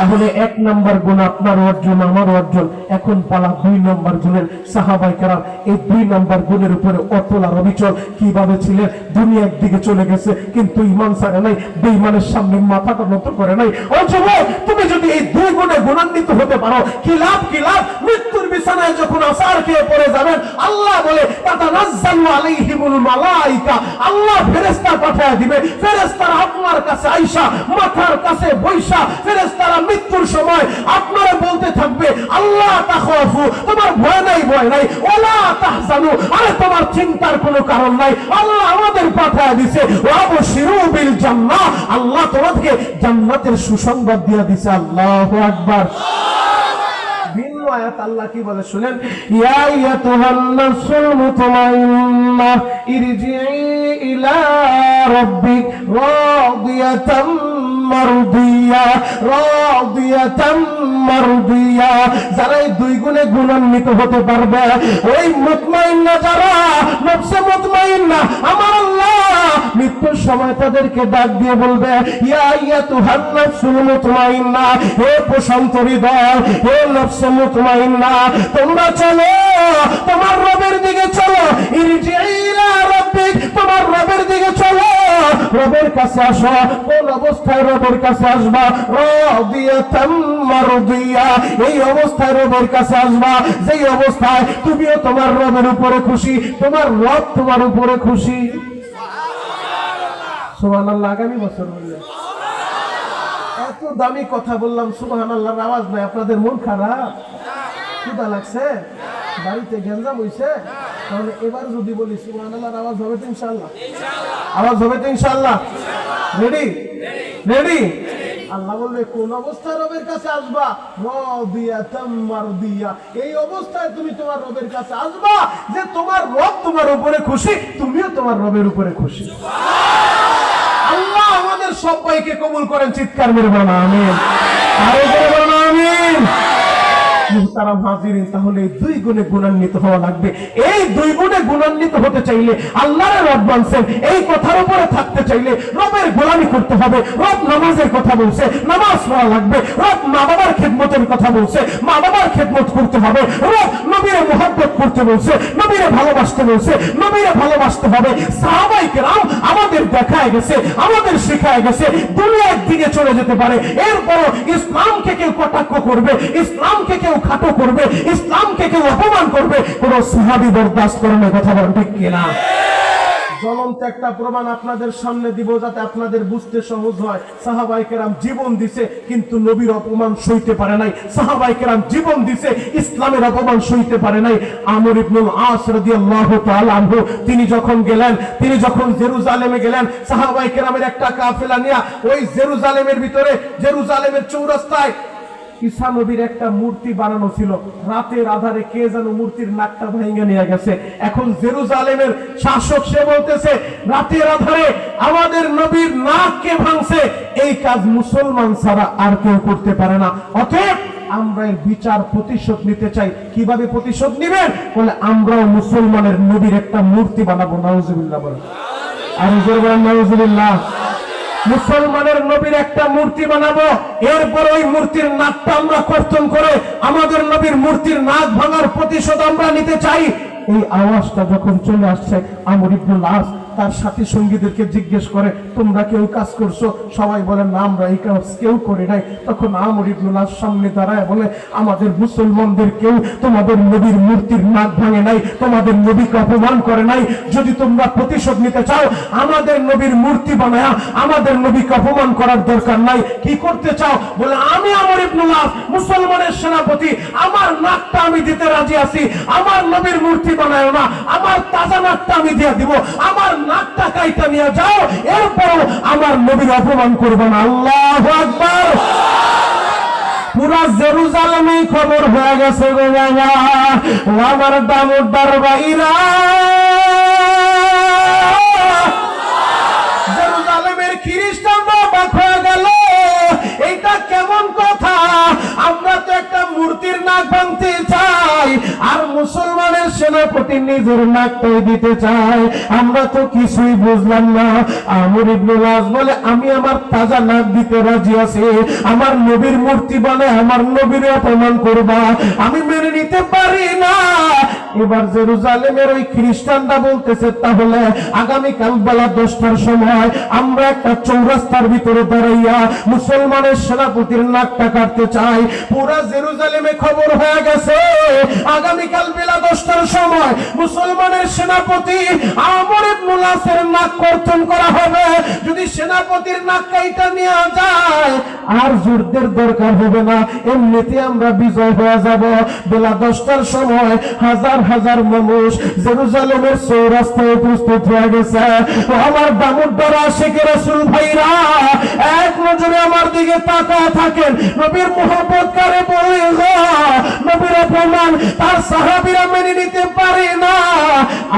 Speaker 1: তাহলে এক নম্বর গুণ আপনার অর্জন, আমার অর্জন। এখন পালা 2 নম্বর গুণের। সাহাবায়ে কেরাম এই 2 নম্বর গুণের উপরে অতল আর অবিচল কিভাবে ছিলেন? দুনিয়া একদিকে চলে গেছে কিন্তু ঈমান ছাড়ে নাই, বেঈমানের সামনে মাথাটা নত করে নাই। ও যুবক, তুমি যদি এই 2 গুণে গুণান্বিত হতে পারো, কি লাভ? মৃত্যুর বিছানায় যখন আসার খেয়ে পড়ে যাবেন, আল্লাহ বলে তাতানাজ্জালু আলাইহিমুল মালাইকা, আল্লাহ ফেরেশতা পাঠিয়ে দিবে। ফেরেশতারা আপনার কাছে আইসা মাথার কাছে বৈশা ফেরেশতারা মৃত্যুর সময় আপনারা বলতে থাকবে, আল্লাহ তাখাফু, তোমার ভয় নাই, ওয়ালা তাহজানু, আরে তোমার চিন্তার কোনো কারণ নাই, আল্লাহ আমাদের পাঠিয়ে দিয়েছে। ওয়াবশিরু বিল জান্নাহ, আল্লাহ তোমাদেরকে জান্নাতের সুসংবাদ দিয়ে দিয়েছে। আল্লাহু আকবার। ভিন্ন আয়াত আল্লাহ কি বলে শুনেন, ইয়া আইয়াতুহান নাফসুল মুতমাইন্নাহ ইরজিই ইলা রাব্বিক রাদিয়াতাম মারদিয়া। যারা এই 2 গুণে গুণান্বিত হতে পারবে, ওই মুতমাইন্না যারা, নফসে মুতমাইন্না, আমার আল্লাহ মৃত্যুর সময় তাদেরকে ডাক দিয়ে বলবে, ইয়া আইয়াতুহান নাফসুল মুতমাইন্না, হে প্রশান্ত হৃদয়, হে নফসে মুতমাইন্না, তোমরা চলো, তোমার রবের দিকে চলো, ইরজিই ইলা রাব্বিক, তোমার রবের দিকে চলো, রবের কাছে আসো। কোন অবস্থায় রবের কাছে আসবা? রাদিয়াতাম মারদিয়া, এই অবস্থায় রবের কাছে আসবা যেই অবস্থায় তুমিও তোমার রবের উপরে খুশি, তোমার রব তোমার উপরে খুশি। সুবহানাল্লাহ। আগামী বছর বললে এত দামি কথা বললাম, সুবহানাল্লাহর আওয়াজ নাই। আপনাদের মন খারাপ? ক্ষুধা লাগছে? বাড়িতে গেঞ্জাম হইছে? তাহলে এবার যদি বলি সুবহানাল্লাহর আওয়াজ হবে তো ইনশাআল্লাহ? আওয়াজ হবে তো ইনশাআল্লাহ? রেডি? রেডি? আল্লাহ বলবে কোন অবস্থায় রবের কাছে আসবা? রাদিয়াতাম মারদিয়া, এই অবস্থায় তুমি তোমার রবের কাছে আসবা যে তোমার রব তোমার উপরে খুশি, তুমিও তোমার রবের উপরে খুশি। আল্লাহ আমাদের সবাইকে কবুল করেন। চিৎকার মেরে বলেন আমিন। আরো জোরে বলেন আমিন। মুহতারাম হাজিরিন, তাহলে দুই গুণে গুণান্বিত হওয়া লাগবে। এই দুই গুণে গুণান্বিত হতে চাইলে, আল্লাহর রব বানছেন এই কথার উপরে থাকতে চাইলে রবের গোলামি করতে হবে। রব নামাজের কথা বলছে, নামাজ পড়া লাগবে। রব মা বাবার খেদমতের কথা বলছে, মা বাবার খেদমত করতে হবে। রব নবীরে মুহাব্বত করতে বলছে, নবীরে ভালোবাসতে বলছে, নবীরে ভালোবাসতে হবে। সাহাবায়ে কেরাম আমাদের দেখায় গেছে, আমাদের শেখায় গেছে। দুনিয়া একদিকে চলে যেতে পারে, এরপর ইসলামকে কেউ কটাক্ষ করবে, ইসলামকে কেউ খাটো করবে, ইসলামকে কেউ অপমান করবে, কোন সাহাবী বরদাস্ত করে না। কথা বলেন ঠিক কিনা? জ্বলন্ত একটা প্রমাণ আপনাদের সামনে দিব যাতে আপনাদের বুঝতে সহজ হয়। সাহাবায়ে কেরাম জীবন দিছে কিন্তু নবীর অপমান সইতে পারে নাই। সাহাবায়ে কেরাম জীবন দিছে, ইসলামের অপমান সইতে পারে নাই। আমর ইবনুল আস রাদিয়াল্লাহু তাআলা আনহু তিনি যখন গেলেন, তিনি যখন জেরুজালেমে গেলেন, সাহাবায়ে কেরামের একটা কাফেলা নিয়ে ওই জেরুজালেমের ভিতরে, জেরুজালেমের চৌরাস্তায় ঈসা নবীর একটা মূর্তি বানানো ছিল। রাতের আধারে কে যেন মূর্তির নাকটা ভেঙে নিয়ে গেছে। এখন জেরুজালেমের শাসক সে বলতেছে, রাতের আধারে আমাদের নবীর নাক কে ভাঙছে, এই কাজ মুসলমান ছাড়া আর কেউ করতে পারে না। অতএব আমরা এর বিচার প্রতিশোধ নিতে চাই। কিভাবে প্রতিশোধ নিবেন? বলে আমরাও মুসলমানের নবীর একটা মূর্তি বানাবো। নাউজুবিল্লাহ বলেন। আর জোরে বলেন নাউজুবিল্লাহ। মুসলমানের নবীর একটা মূর্তি বানাবো, এরপর ওই মূর্তির নাকটা আমরা কর্তন করে আমাদের নবীর মূর্তির নাক ভাঙার প্রতিশোধ আমরা নিতে চাই। এই আওয়াজটা যখন চলে আসছে, আমর ইবনুল আস তার সাথী সঙ্গীদেরকে জিজ্ঞেস করে, তোমরা কেউ কাজ করছো? সবাই বলেন না, আমরা এই কাজ কেউ করে নাই। তখন আমর ইবনুল আস সামনে দাঁড়ায় বলে, আমাদের মুসলমানদের কেউ তোমাদের নবীর মূর্তির নাক ভাঙে নাই, তোমাদের নবীকে অপমান করে নাই। যদি তোমরা প্রতিশোধ নিতে চাও, আমাদের নবীর মূর্তি বানায়া আমাদের নবীকে অপমান করার দরকার নাই। কি করতে চাও? বলে, আমি আমর ইবনুল আস মুসলমানের সেনাপতি, আমার নাকটা আমি দিতে রাজি আছি। আমার নবীর মূর্তি বানায় না, আমার তাজা নাকটা আমি দিয়ে দিব। আমার নাকটা কাইটা নিয়ে যাও, এরপর আমার নবীর অপমান করবে না। আল্লাহু আকবার। পুরা জেরুজালেমে খবর হয়ে গেছে গো বাবা, আমার দামোদর ভাইরা। জেরুজালেমের খ্রিস্টানরা অবাক হয়ে গেল, এইটা কেমন কথা? আমরা তো একটা মূর্তির নাক ভাঙতে চাই, আর মুসলমানের সেনাপতি নিজের নাকটাই দিতে চায়। আমরা তো কিছুই বুঝলাম না। আমর ইবনুল আস বলে, আমি আমার তাজা নাক দিতে রাজি আছি। আমার নবীর মূর্তি বলে আমার নবীর অপমান করবা, আমি মেনে নিতে পারি না। এবার জেরুজালেমের ওই খ্রিস্টানরা বলতেছে, তাহলে আগামীকাল বেলা 10টার সময় আমরা একটা চৌরাস্তার ভিতরে দাঁড়াইয়া মুসলমানের সেনাপতির নাকটা কাটতে চাই। পুরা জেরুজালেমে খবর হয়ে গেছে, আগামীকাল বেলা 10টার সময় মুসলমানের সেনাপতি আমর ইবনুল আসের নাক কর্তন করা হবে। যদি সেনাপতির নাক কাইটা নিয়ে যায়, আর যুদ্ধের দরকার হবে না, এমনিতে আমরা বিজয় হয়ে যাব। বেলা 10টার সময় হাজার হাজার মানুষ জেরুজালেমের চৌরাস্তায় উপস্থিত হয়ে গেছে। আমার দামোদর আশিকে রাসূল ভাইরা, এক নজরে আমার দিকে তাকায় থাকেন। নবীর মুহাব্বত করে বলে, নবীর অপমান তার সাহাবীরা মেনে নিতে পারে না।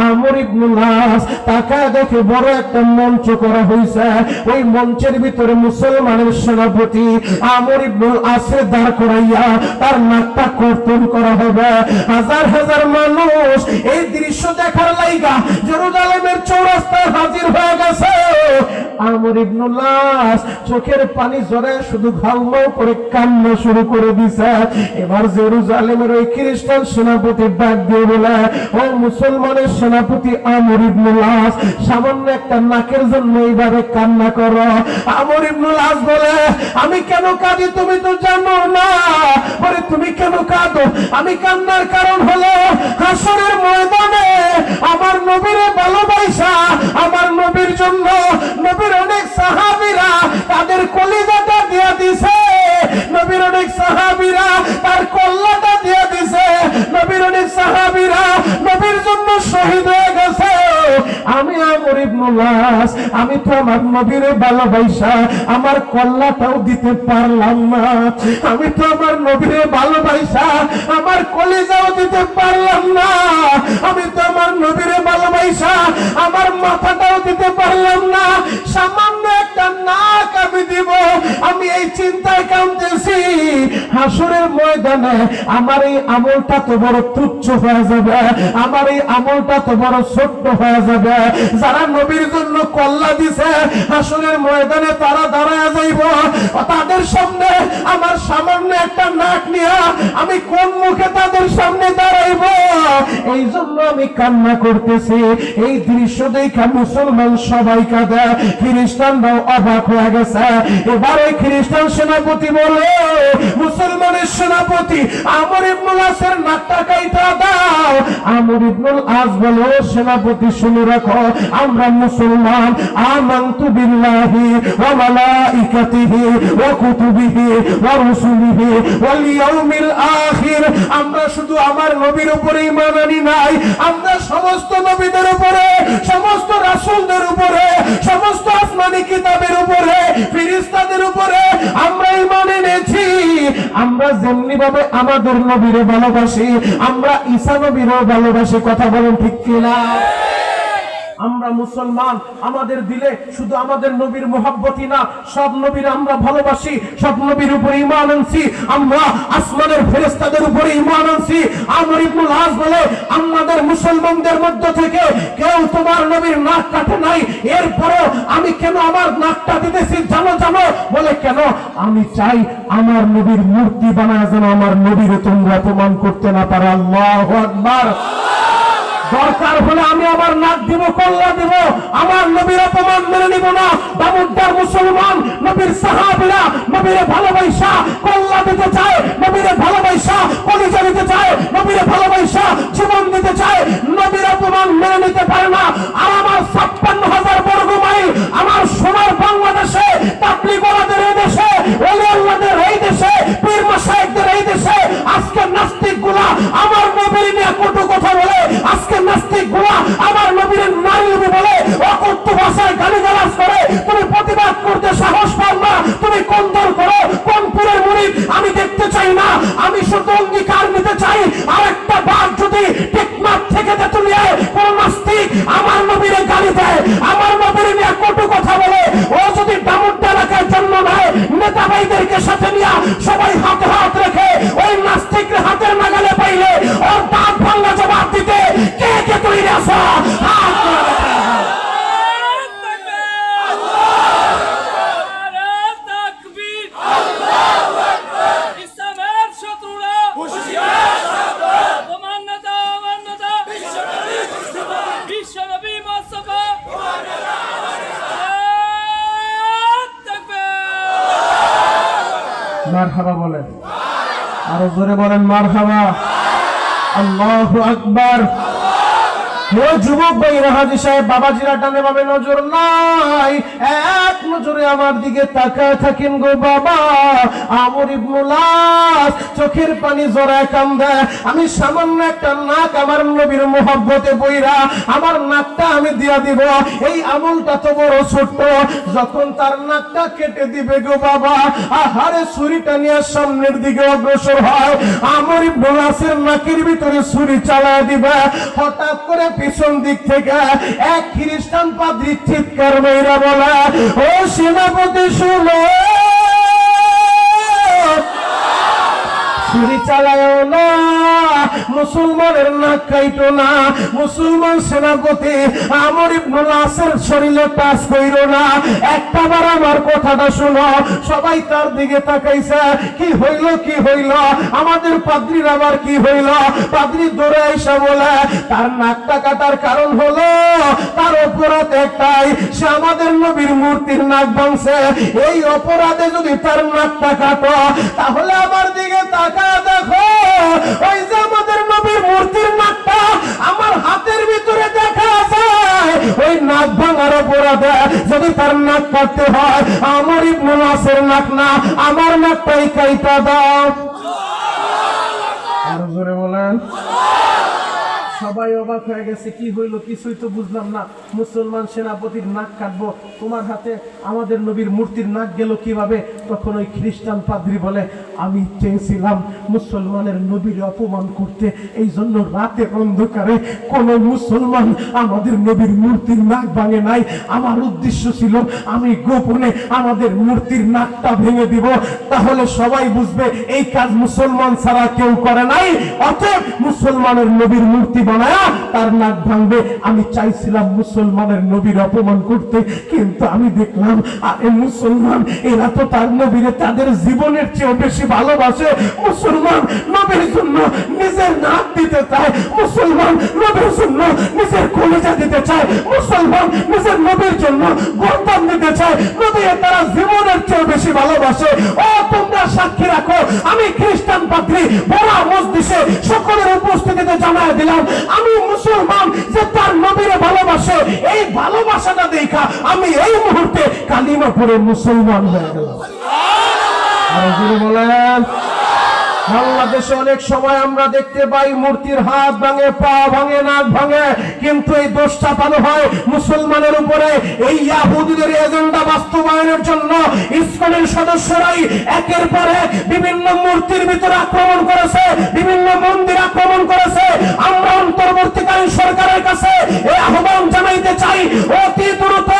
Speaker 1: আমর ইবনুল আস তার তাকায় দেখে বড় একটা মঞ্চ করা হয়েছে। ওই মঞ্চের ভিতরে মুসলমানের সেনাপতি আমর ইবনুল আসে দাঁড় করাইয়া তার নাকটা কর্তন করা হবে। হাজার হাজার মানুষ এই দৃশ্য দেখার লাইগা জেরুজালেমের চৌরাস্তায় হাজির হয়ে গেছে। আমর ইবনুল আস চোখের পানি ঝরে শুধু ঘাউমাউ করে কান্না শুরু করে দিছে। এবার জেরুজালেমের ওই খ্রিস্টান সেনাপতি ডাক দিয়ে বলে, ও মুসলমানের সেনাপতি আমর ইবনুল আস, সামান্য একটা নাকের জন্য এইভাবে কান্না করো। আমর ইবনুল আস বলে, আমি কেন কাঁদি তুমি তো জানো না। বলে, তুমি কেন কাঁদো? আমি কান্নার কারণ হলো হাসরের ময়দানে আমার নবীরে ভালোবাসা, আমার নবীর জন্য নবীর অনেক সাহাবীরা তাদের কলিজাটা দিয়ে দিছে, নবীর অনেক সাহাবীরা তার কল্লাটা দিয়ে দিছে, নবীর অনেক সাহাবীরা নবীর জন্য শহীদ হয়ে গেছে। আমি আমর ইবনুল আস, আমি তো আমার নবীরে ভালোবাসা আমার কল্লাটাও দিতে পারলাম না। আমি তো আমার নবীরে ভালোবাসা আমার কলিজাও দিতে পারলাম না। আমি তো আমার নবীরে ভালোবাসা আমার মাথাটাও দিতে পারলাম না। সামান্য একটা নাক আমি দিব, আমি এই চিন্তায় কাঁদতেছি। হাসরের ময়দানে আমার এই আমলটা তো বড় তুচ্ছ হয়ে যাবে, আমার এই আমলটা তো বড় ছোট্ট হয়ে যাবে। যারা নবীর জন্য কল্লা দিছে হাসরের ময়দানে তারা দাঁড়ায় যাইব, তাদের সামনে আমার সামান্য একটা নাক নিয়ে আমি কোন মুখে তাদের সামনে দাঁড়াইব? এই জন্য আমি কান্না করতেছি। এই দৃশ্য দেখা মুসলমান সবাই কাঁদে, খ্রিস্টানরাও অবাক হয়ে গেছে। এবার ওই খ্রিস্টান সেনাপতি বলে, মুসলমানের সেনাপতি আমর ইবনুল আসের নাকটা কাইটা দাও। আমর ইবনুল আস বলে, সেনাপতি শুনে রাখো, আমরা মুসলমান, আমানতু বিল্লাহি ওয়া মালাইকাতিহি ওয়া কুতুবিহি ওয়া রুসুলিহি ওয়াল ইয়াউমিল আখির। আমরা শুধু আমার নবীর উপরে ঈমান আনি নাই, আমরা সমস্ত নবীদের উপরে, সমস্ত রাসূলদের উপরে, সমস্ত আসমানি কিতাবের উপরে, ফেরেশতাদের উপরে আমরা ঈমান এনেছি। আমরা যেমনি ভাবে আমাদের নবীরে ভালোবাসি, আমরা ঈসা নবীরও ভালোবাসি। কথা বলেন ঠিক কিনা? আমরা মুসলমান, আমাদের দিলে শুধু আমাদের নবীর মোহাব্বতই না, সব নবীর আমরা ভালোবাসি, সব নবীর উপরে ঈমান আনছি, আমরা আসমানের ফেরেশতাদের উপরে ঈমান আনছি। আমর ইবনুল আস বলে, আমাদের মুসলমানদের মধ্য থেকে কেউ তোমার নবীর নাক কাটে নাই, এরপরও আমি কেন আমার নাকটা দিতেছি জানো? জানো? বলে, কেন? আমি চাই আমার নবীর মূর্তি বানায় যেন আমার নবীরে তোমরা অপমান করতে না পারো। আল্লাহু আকবার। দরকার হলে আমি আমার নাক দিব, কল্লা দিব, আমার নবীর অপমান মেনে নিব না। দামুদ্দার মুসলমান, নবীর সাহাবীরা নবীরে ভালোবাসা কল্লা দিতে চায়, নবীরে ভালোবাসা কলিজা দিতে চায়, নবীরে ভালোবাসা জীবন দিতে চায়, নবীর অপমান মেনে নিতে পারে না। আর আমার 56,000 বর্গ মাইল আমার সোনার বাংলাদেশে, তাবলীগওয়ালাদের এই দেশে, ওলি আল্লাহদের এই দেশে, পীর মাশায়েখদের এই দেশে আজকে নাস্তিকগুলা আমার নবীর নিয়ে কটু কথা বলে, আজকে নাস্তিকগুলা আমার নবীর নারী নবী বলে অকথ্য ভাষায় গালিগালাজ করে। তুমি প্রতিবাদ করতে সাহস পাও না, তুমি কোন দল করো, কোন পীরের মুরিদ আমি দেখতে চাই না। আমি শুধু অঙ্গীকার নিতে চাই, আরেকটা বার যদি টেকনাফ থেকে তেতুলিয়ায় কোন নাস্তিক আমার নবীরে গালি দেয়, আমার নবীর নিয়ে কটু কথা বলে, ও যদি দামুড্ডা এলাকায় জন্ম নেয়, নেতা ভাইদেরকে সাথে নিয়ে সবাই হাতে হাত রেখে ওই নাস্তিকের হাতের নাগালে পাইলে ওর দাঁত ভাঙা জবাব দিতে কে কে তৈরি আছো? হাত মারহাবা বলেন, আরো জোরে বলেন মারহাবা। আল্লাহু আকবার। ও যুবক ভাইরা, হাজী সাহেব বাবাজিরা টানে ভাবে নজর নাই, এক নজরে আমার দিকে তাকায় থাকেন গো বাবা। আমর ইবনুল আস চোখের পানি জড়ায় কান্দে। আমি সামান্য একটা নাক আমার নবীর মোহাব্বতে বইরা আমার নাকটা আমি দিয়া দিব, এই আমলটা তো বড় ছোট্ট। যখন তার নাকটা কেটে দিবে গো বাবা, আহারে ছুরিটা নিয়ে সামনের দিকে অগ্রসর হয়। আমর ইবনুল আসের নাকের ভিতরে ছুরি চালায় দিবে। হঠাৎ করে পিছন দিক থেকে এক খ্রিস্টান পাদ্রী চিৎকার মেয়েরা বলে, ও সেনাপতি শুনো, ছুরি চালায়ও না, মুসলমানের নাক কাইটো না, মুসলমান সেনাপতি আমর ইবনুল আসের শরীরে টাচ কইরো না, একটাবার আমার কথাটা শুনো। সবাই তার দিকে তাকাইছে, কি হইল কি হইল, আমাদের পাদ্রীর আবার কি হইল? পাদ্রী দৌড়ে আইসা বলে, তার নাকটা কাটার কারণ হলো তার অপরাধ একটাই, সে আমাদের নবীর মূর্তির নাক ভাঙছে। এই অপরাধে যদি তার নাকটা কাটো, তাহলে আমার দিকে তাকা দেখো, ওই যে আমাদের নবীর মূর্তির নাকটা আমার হাতের ভিতরে দেখা যায়, ওই নাক ভাঙার অপরাধে যদি তার নাক কাটতে হয়, আমার ইবনুল আসের নাক না, আমার নাকটাই কাইটা দাও। আরো জোরে বলেন। সবাই অবাক হয়ে গেছে, কি হইলো কিছুই তো বুঝলাম না, মুসলমান সেনাপতির নাক কাটবো, তোমার হাতে আমাদের নবীর মূর্তির নাক গেল কিভাবে? তখন ওই খ্রিস্টান পাদ্রী বলে, আমি চেয়েছিলাম মুসলমানের নবীর অপমান করতে, এই জন্য রাতে অন্ধকারে কোন মুসলমান আমাদের নবীর মূর্তির নাক ভাঙে নাই। আমার উদ্দেশ্য ছিল আমি গোপনে আমাদের মূর্তির নাকটা ভেঙে দিব, তাহলে সবাই বুঝবে এই কাজ মুসলমান ছাড়া কেউ করে নাই, অতএব মুসলমানের নবীর মূর্তি বানায়া তার নাক ভাঙবে। আমি চাইছিলাম মুসলমানের নবীর অপমান করতে, কিন্তু আমি দেখলাম আরে মুসলমান এরা তো তার নবীরে তাদের জীবনের চেয়ে বেশি ভালোবাসে। মুসলমান নবীর জন্য নিজের নাক দিতে চায়, মুসলমান নবীর জন্য নিজের কলিজা দিতে চায়, মুসলমান নিজের নবীর জন্য গর্দান দিতে চায়, নবী তারা জীবনের চেয়ে বেশি ভালোবাসে। ও তোমরা সাক্ষী রাখো, আমি খ্রিস্টান পাদ্রী বড় মজলিসে সকলের উপস্থিতিতে জানায় দিলাম, আমি মুসলমান যে তার নবীরে ভালোবাসে, এই ভালোবাসাটা দেখা আমি এই মুহূর্তে কালিমা পড়ে মুসলমান হয়ে গেলাম। আর যদি বলেন, বাংলাদেশে অনেক সময় আমরা দেখতে পাই মূর্তির হাত ভাঙে, পা ভাঙে, নাক ভাঙে, কিন্তু এই দোষ চাপানো হয় মুসলমানের উপরে। এই ইহুদিদের এজেন্ডা বাস্তবায়নের জন্য ইসকনের সদস্যরাই একের পর এক বিভিন্ন মূর্তির ভিতরে আক্রমণ করেছে, বিভিন্ন মন্দির আক্রমণ করেছে। আমরা অন্তর্বর্তীকালীন সরকারের কাছে এই আহ্বান জানাইতে চাই, অতি দ্রুত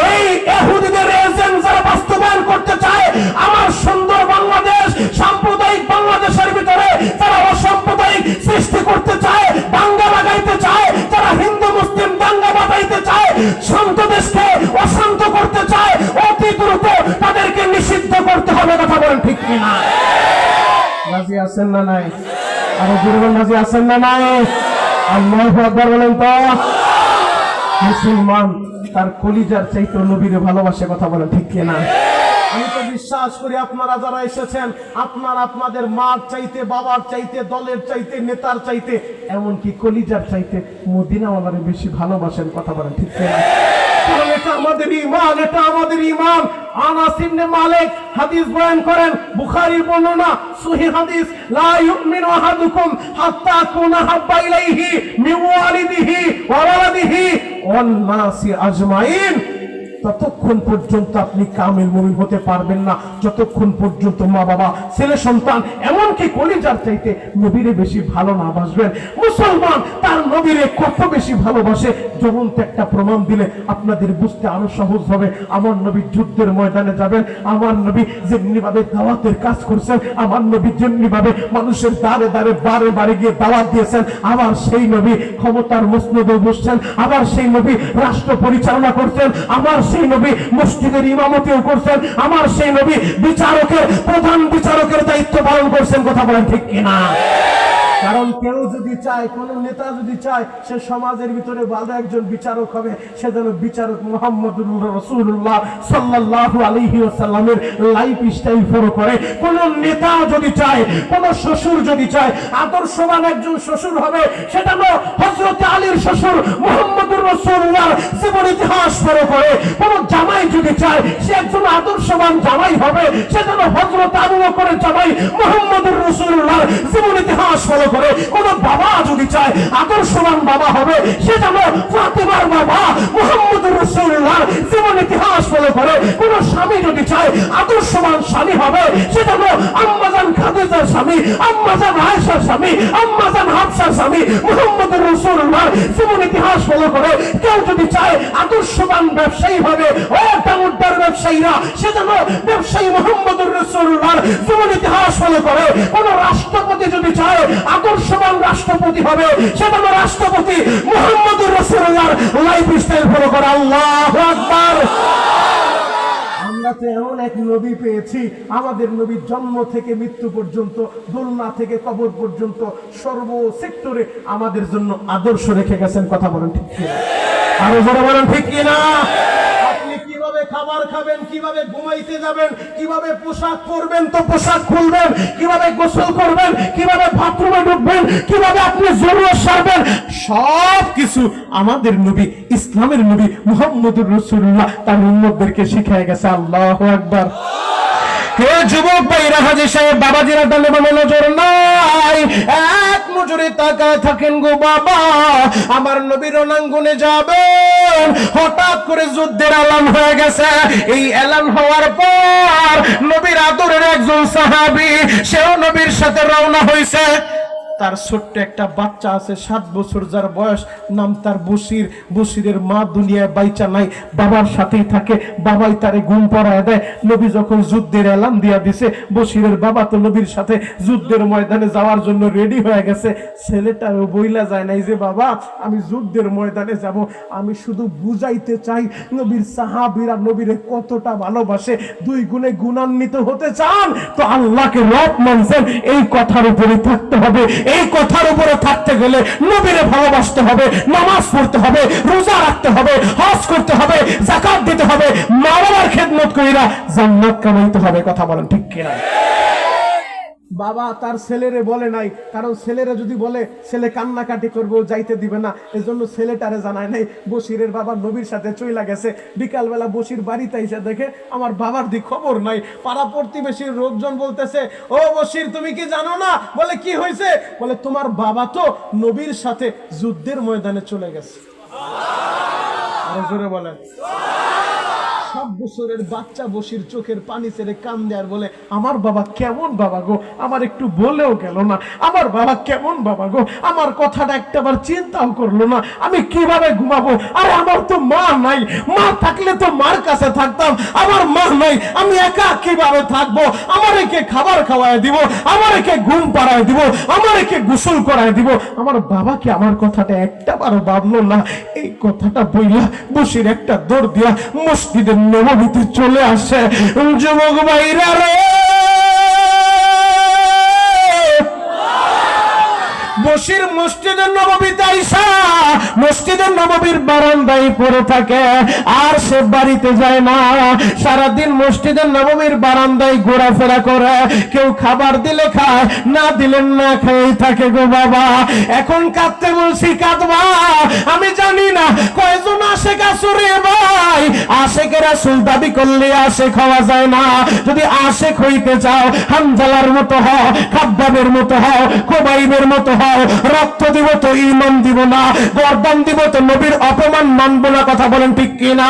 Speaker 1: এই ইহুদিদের এজেন্ডা যারা বাস্তবায়ন করতে চায়, আমার সুন্দর বাংলাদেশ, সাম্প্রদায়িক বাংলাদেশের ভিতরে যারা অসাম্প্রদায়িক সৃষ্টি করতে চায়, দাঙ্গা লাগাইতে চায়, যারা হিন্দু মুসলিম দাঙ্গা বাঁধাইতে চায়, শান্ত দেশকে অশান্ত করতে চায়, অতি দ্রুত তাদেরকে নিষিদ্ধ করতে হবে। কথা বলেন ঠিক কিনা? রাজি আছেন না নাই? আরো জোরে রাজি আছেন না নাই? আল্লাহু আকবার বলেন তো। মুসলমান তার কলিজার চাইতে নবীরে ভালোবাসে। কথা বলেন ঠিক কিনা? আমি তো বিশ্বাস করি আপনারা যারা এসেছেন, আপনারা আপনাদের মার চাইতে, বাবার চাইতে, দলের চাইতে, নেতার চাইতে, এমনকি কলিজার চাইতে মদিনাওয়ালারে বেশি ভালোবাসেন। কথা বলেন ঠিক কিনা? কারণ এটা আমাদের ঈমান, এটা আমাদের ঈমান। আনাস ইবনে মালিক হাদিস বয়ান করেন, বুখারীর বর্ণনা, সহিহ হাদিস, লা ইউমিনু আহাদুকুম হাত্তা আকুনা হাব্বা ইলাইহি মিন ওয়ালিদিহি ওয়া ওয়ালাদিহি ওয়ান নাসি আজমাইন। ততক্ষণ পর্যন্ত আপনি কামিল মুমিন হতে পারবেন না যতক্ষণ পর্যন্ত মা বাবা, ছেলে সন্তান, এমনকি কলিজার চাইতে নবীরে বেশি ভালো না বাসবেন। মুসলমান তার নবীরে কত বেশি ভালোবাসে, জ্বলন্ত একটা প্রমাণ দিলে আপনাদের বুঝতে আরো সহজ হবে। আমার নবী যুদ্ধের ময়দানে যাবেন, আমার নবী যেমনি ভাবে দাওয়াতের কাজ করছেন, আমার নবী যেমনি ভাবে মানুষের দ্বারে দ্বারে বারে বারে গিয়ে দাওয়াত দিয়েছেন, আবার সেই নবী ক্ষমতার মসনদে বসছেন, আবার সেই নবী রাষ্ট্র পরিচালনা করছেন, আমার সেই নবী মসজিদের ইমামতিও করছেন, আমার সেই নবী বিচারকের, প্রধান বিচারকের দায়িত্ব পালন করছেন। কথা বলেন ঠিক কিনা? কারণ কেউ যদি চায়, কোন নেতা যদি চায় সে সমাজের ভিতরে ভালো একজন বিচারক হবে, সে যেন বিচারক মুহাম্মদুর রাসূলুল্লাহ সাল্লাল্লাহু আলাইহি ওয়াসাল্লামের লাইফ স্টাইল ফলো করে। কোন নেতা যদি চায়, কোন শ্বশুর যদি চায় আদর্শবান একজন শ্বশুর হবে, সেটা হলো হযরত আলীর শ্বশুর মুহাম্মদুর রাসূলুল্লাহ জীবন ইতিহাস ফলো করে। কোন জামাই যদি চায় সে একজন আদর্শবান জামাই হবে, সে যেন হযরত আবু বকরের জামাই মুহাম্মদুর রাসূলুল্লাহ জীবন ইতিহাস ফলো করে। কোন বাবা যদি চায় আদর্শবান বাবা হবে, সে যেন ফাতেমার বাবা মুহাম্মদুর রাসূলুল্লাহ জীবন ইতিহাস ফলো করে। কোন স্বামী যদি চায় আদর্শবান স্বামী হবে, সে যেন আম্মা জান খাদিজার স্বামী, আম্মাজান আয়েশার স্বামী, আম্মাজান হাফসার স্বামী মুহাম্মদুর রাসূলুল্লাহ জীবন ইতিহাস ফলো করে কেউ যদি চায় আদর্শবান ব্যবসায়ী হবে, ও ডামুড্ডার ব্যবসায়ীরা, সে যেন ব্যবসায়ী মুহাম্মদুর রাসূলুল্লাহর জীবন ইতিহাস ফলো করে। কোন রাষ্ট্রপতি যদি চায় আদর্শবান রাষ্ট্রপতি হবে, সে যেন রাষ্ট্রপতি মুহাম্মদুর রাসূলুল্লাহর লাইফস্টাইল ফলো করে। আল্লাহু আকবার। আমরা তো এমন এক নবী পেয়েছি, আমাদের নবীর জন্ম থেকে মৃত্যু পর্যন্ত, দোলনা থেকে কবর পর্যন্ত সর্ব সেক্টরে আমাদের জন্য আদর্শ রেখে গেছেন। কথা বলেন ঠিক কিনা? আরো জোরে বলেন ঠিক কিনা? আপনি কিভাবে খাবার খাবেন, কিভাবে ঘুমাইতে যাবেন, কিভাবে পোশাক পরবেন তো পোশাক খুলবেন, কিভাবে গোসল করবেন, কিভাবে বাথরুমে ঢুকবেন, কিভাবে আপনি জরুরত সারবেন, সব কিছু আমাদের নবী, ইসলামের নবী মুহাম্মদুর রাসূলুল্লাহ তার উম্মতদেরকে শিখিয়ে গেছে। আল্লাহু আকবার। হে যুবক ভাইরা, হাজী সাহেব, বাবাজিরা, ডানে বামে নজর নাই, এক নজরে তাকায় থাকেন গো বাবা। আমার নবী রণাঙ্গনে যাবেন, হঠাৎ করে যুদ্ধের এলান হয়ে গেছে। এই এলান হওয়ার পর নবীর আদরের একজন সাহাবী, সেও নবীর সাথে রওনা হয়েছে। তার ছোট্ট একটা বাচ্চা আছে 7 বছর, যার বয়স, নাম তার বশির। বশিরের মা দুনিয়ায় বাইচা নাই, বাবার সাথেই থাকে, বাবাই তারে ঘুম পড়ায় দেয়। নবী যখন যুদ্ধের এলান দিয়া দিছে, বশিরের বাবা তো নবীর সাথে যুদ্ধের ময়দানে যাওয়ার জন্য রেডি হয়ে গেছে। ছেলেটাও বইলা যায় নাই যে বাবা আমি যুদ্ধের ময়দানে যাব, আমি শুধু বুঝাইতে চাই নবীর সাহাবীরা নবীরে কতটা ভালোবাসে। 2 গুণে গুণান্বিত হতে চান তো আল্লাহকে রব মানছেন, এই কথার উপরে থাকতে হবে। এই কথার উপরে থাকতে গেলে নবীরে ভালোবাসতে হবে, নামাজ পড়তে হবে, রোজা রাখতে হবে, হজ করতে হবে, যাকাত দিতে হবে, মা বাবার খেদমত কইরা জান্নাত কামাইতে হবে। কথা বলেন ঠিক কিনা? বাবা তার ছেলেরে বলে নাই, কারণ ছেলেরা যদি বলে ছেলে কান্নাকাটি করবে, ও যাইতে দিবে না, এজন্য ছেলেটারে জানায় নাই। বশিরের বাবা নবীর সাথে চইলা গেছে। বিকালবেলা বশির বাড়িতে এসে দেখে আমার বাবার দি খবর নাই। পাড়া প্রতিবেশীর লোকজন বলতেছে, ও বশির তুমি কি জানো না? বলে কি হয়েছে? বলে তোমার বাবা তো নবীর সাথে যুদ্ধের ময়দানে চলে গেছে। আরো জোরে বলেন। 7 বছরের বাচ্চা বশির চোখের পানি ছেড়ে কান্দে আর বলে, আমার বাবা কেমন বাবা গো, আমার একটু বলেও গেল না, আমার বাবা কেমন বাবা গো, আমার কথাটা একটাবার চিন্তাও করলো না, আমি কিভাবে ঘুমাবো? আরে আমার তো মা নাই, মা থাকলে তো মার কাছে থাকতাম, আমার মা নাই, আমি একা কিভাবে থাকবো? আমার একে খাবার খাওয়ায় দিব, আমার একে ঘুম পাড়ায় দিব, আমার একে গোসল করায় দিব, আমার বাবা কি আমার কথাটা একটাবারও ভাবলো না? এই কথাটা বইলা বশির একটা দৌড় দিয়া মসজিদের নববীতে চলে আসে। যুবক ভাইরা রে, বশির মসজিদের নববীতে আইসা মসজিদের নববীর বারান্দায় পড়ে থাকে, আর সে বাড়িতে যায় না। সারাদিন মসজিদের নববীর বারান্দায় ঘোরাফেরা করে, কেউ খাবার দিলে খায়, না দিলে না খেয়ে থাকে গো বাবা। এখন কাঁদতে বলছি, কাঁদবা, আমি জানি না কয়জন আশেক আছে রে ভাই। আশেকের রাসূল দাবি করলে আশেক হওয়া যায় না। যদি আশেক হইতে চাও, হানজালার মতো হও, খাব্বাবের মতো হও, খুবাইবের মতো হও। রক্ত দিব তো ঈমান দিব না, গর্দান দিব তো নবীর অপমান মানব না। কথা বলেন ঠিক কিনা?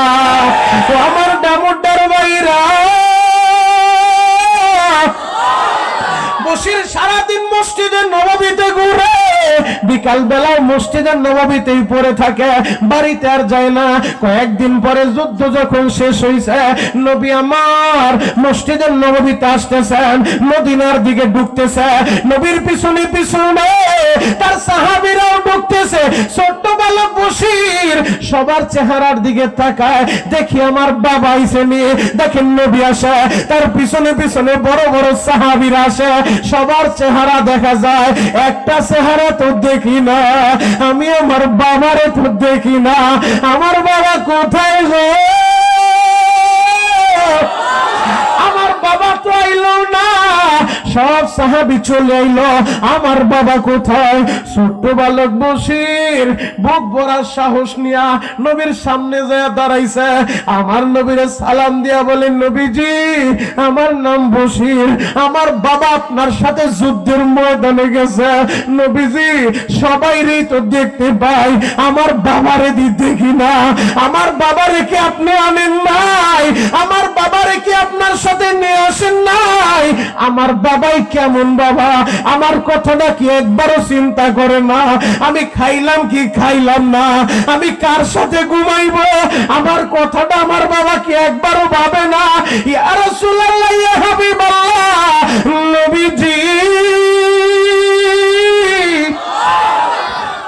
Speaker 1: তো আমার ডামুড্ডার ভাইরা, বশির সারাদিন মসজিদের নববীতে ঘুরে, বিকাল বেলায় মসজিদের নববীতেই পড়ে থাকে, বাড়িতে আর যায় না। কয়েকদিন পরে যুদ্ধ যখন শেষ হয়েছে, নবী আমার মসজিদের নববীতে আসতেছেন, মদিনার দিকে ঢুকতেছে। নবীর পিছনে পিছনে তার সাহাবীরাও ঢুকতেছে। ছোট্ট বালক বশির সবার চেহারার দিকে তাকায়, দেখি আমার বাবা আইছে নিয়ে, দেখেন নবী আসে, তার পিছনে পিছনে বড় বড় সাহাবীরা আসে, সবার চেহারা দেখা যায়। একটা চেহারা তো দেখি না, আমি আমার বাবারে তো দেখি না। আমার বাবা কোথায় গো? আমার বাবা তো আইলো না। সব সাহাবী চলে আইলো, আমার বাবা কোথায়? ছোট্ট বালক বশির নবীর বুক ভরা সাহস নিয়া নবীর সামনে যায় দাঁড়াইছে। আমার নবীর সালাম দিয়া বলেন, নবীজি আমার নাম বশির, আমার বাবা আপনার সাথে যুদ্ধের ময়দানে গেছে। নবীজি সবাইরই তো দেখতে পাই, আমার বাবারে দেখি না। আমার বাবারে কি আপনি আনেন নাই? আমার বাবারে কি আপনার সাথে নিয়ে আসেন নাই? আমার বাবাই কেমন বাবা, আমার কথাটা কি একবারও চিন্তা করে না? আমি খাইলাম কি খাইলাম না, আমি কার সাথে ঘুমাইবো, আমার কথাটা আমার বাবা কি একবারও ভাবে না? ইয়া রাসূলুল্লাহ, ইয়া হাবিবাল্লাহ, নবীজি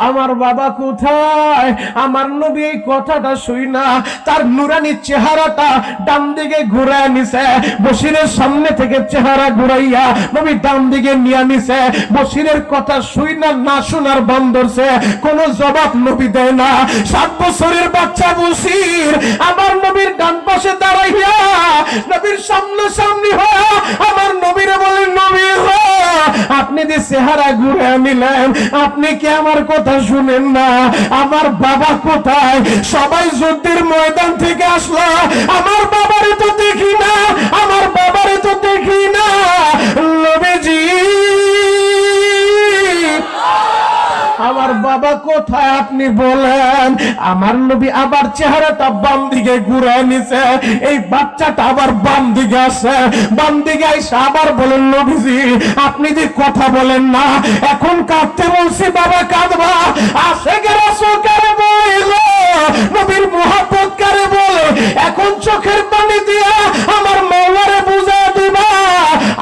Speaker 1: আমার বাবা কোথায়? আমার নবী এই কথাটা শুই না তার নুরানি চেহারাটা ডান দিকে ঘুরায় নিছে। বশিরের সামনে থেকে চেহারা ঘুরাইয়া নবী ডান দিকে নিয়ে নিছে। বশিরের কথা শুই না না শোনার বান্দরছে, কোনো জবাব নবী দেয় না। 7 বছরের বাচ্চা বশির আমার নবীর ডান পাশে দাঁড়াইয়া নবীর সামনাসামনি হয়ে আমার নবীরে বলেন, নবী আপনি যে চেহারা ঘুরে নিলেন, আপনি কি আমার কথা শুনেন না? আমার বাবা কোথায়? সবাই যুদ্ধের ময়দান থেকে আসলো, আমার বাবারে তো দেখি না, আমার বাবারে তো দেখি না। নবীজি আমার বাবা কোথায় আপনি বলেন? আমার নবী আবার চেহারাটা বাম দিকে ঘুরায় নিছে। এই বাচ্চাটা আবার বাম দিকে আসে, বাম দিকে এসে আবার বলেন, নবীজি আপনি যে কথা বলেন না, এখন কাঁদতে বলছি বাবা কাঁদবা। আশেকের রাসূল কারে বলে, নবীর মুহাব্বত কারে বলে, এখন চোখের পানি দিয়া আমার মওলারে বুঝা দিবা।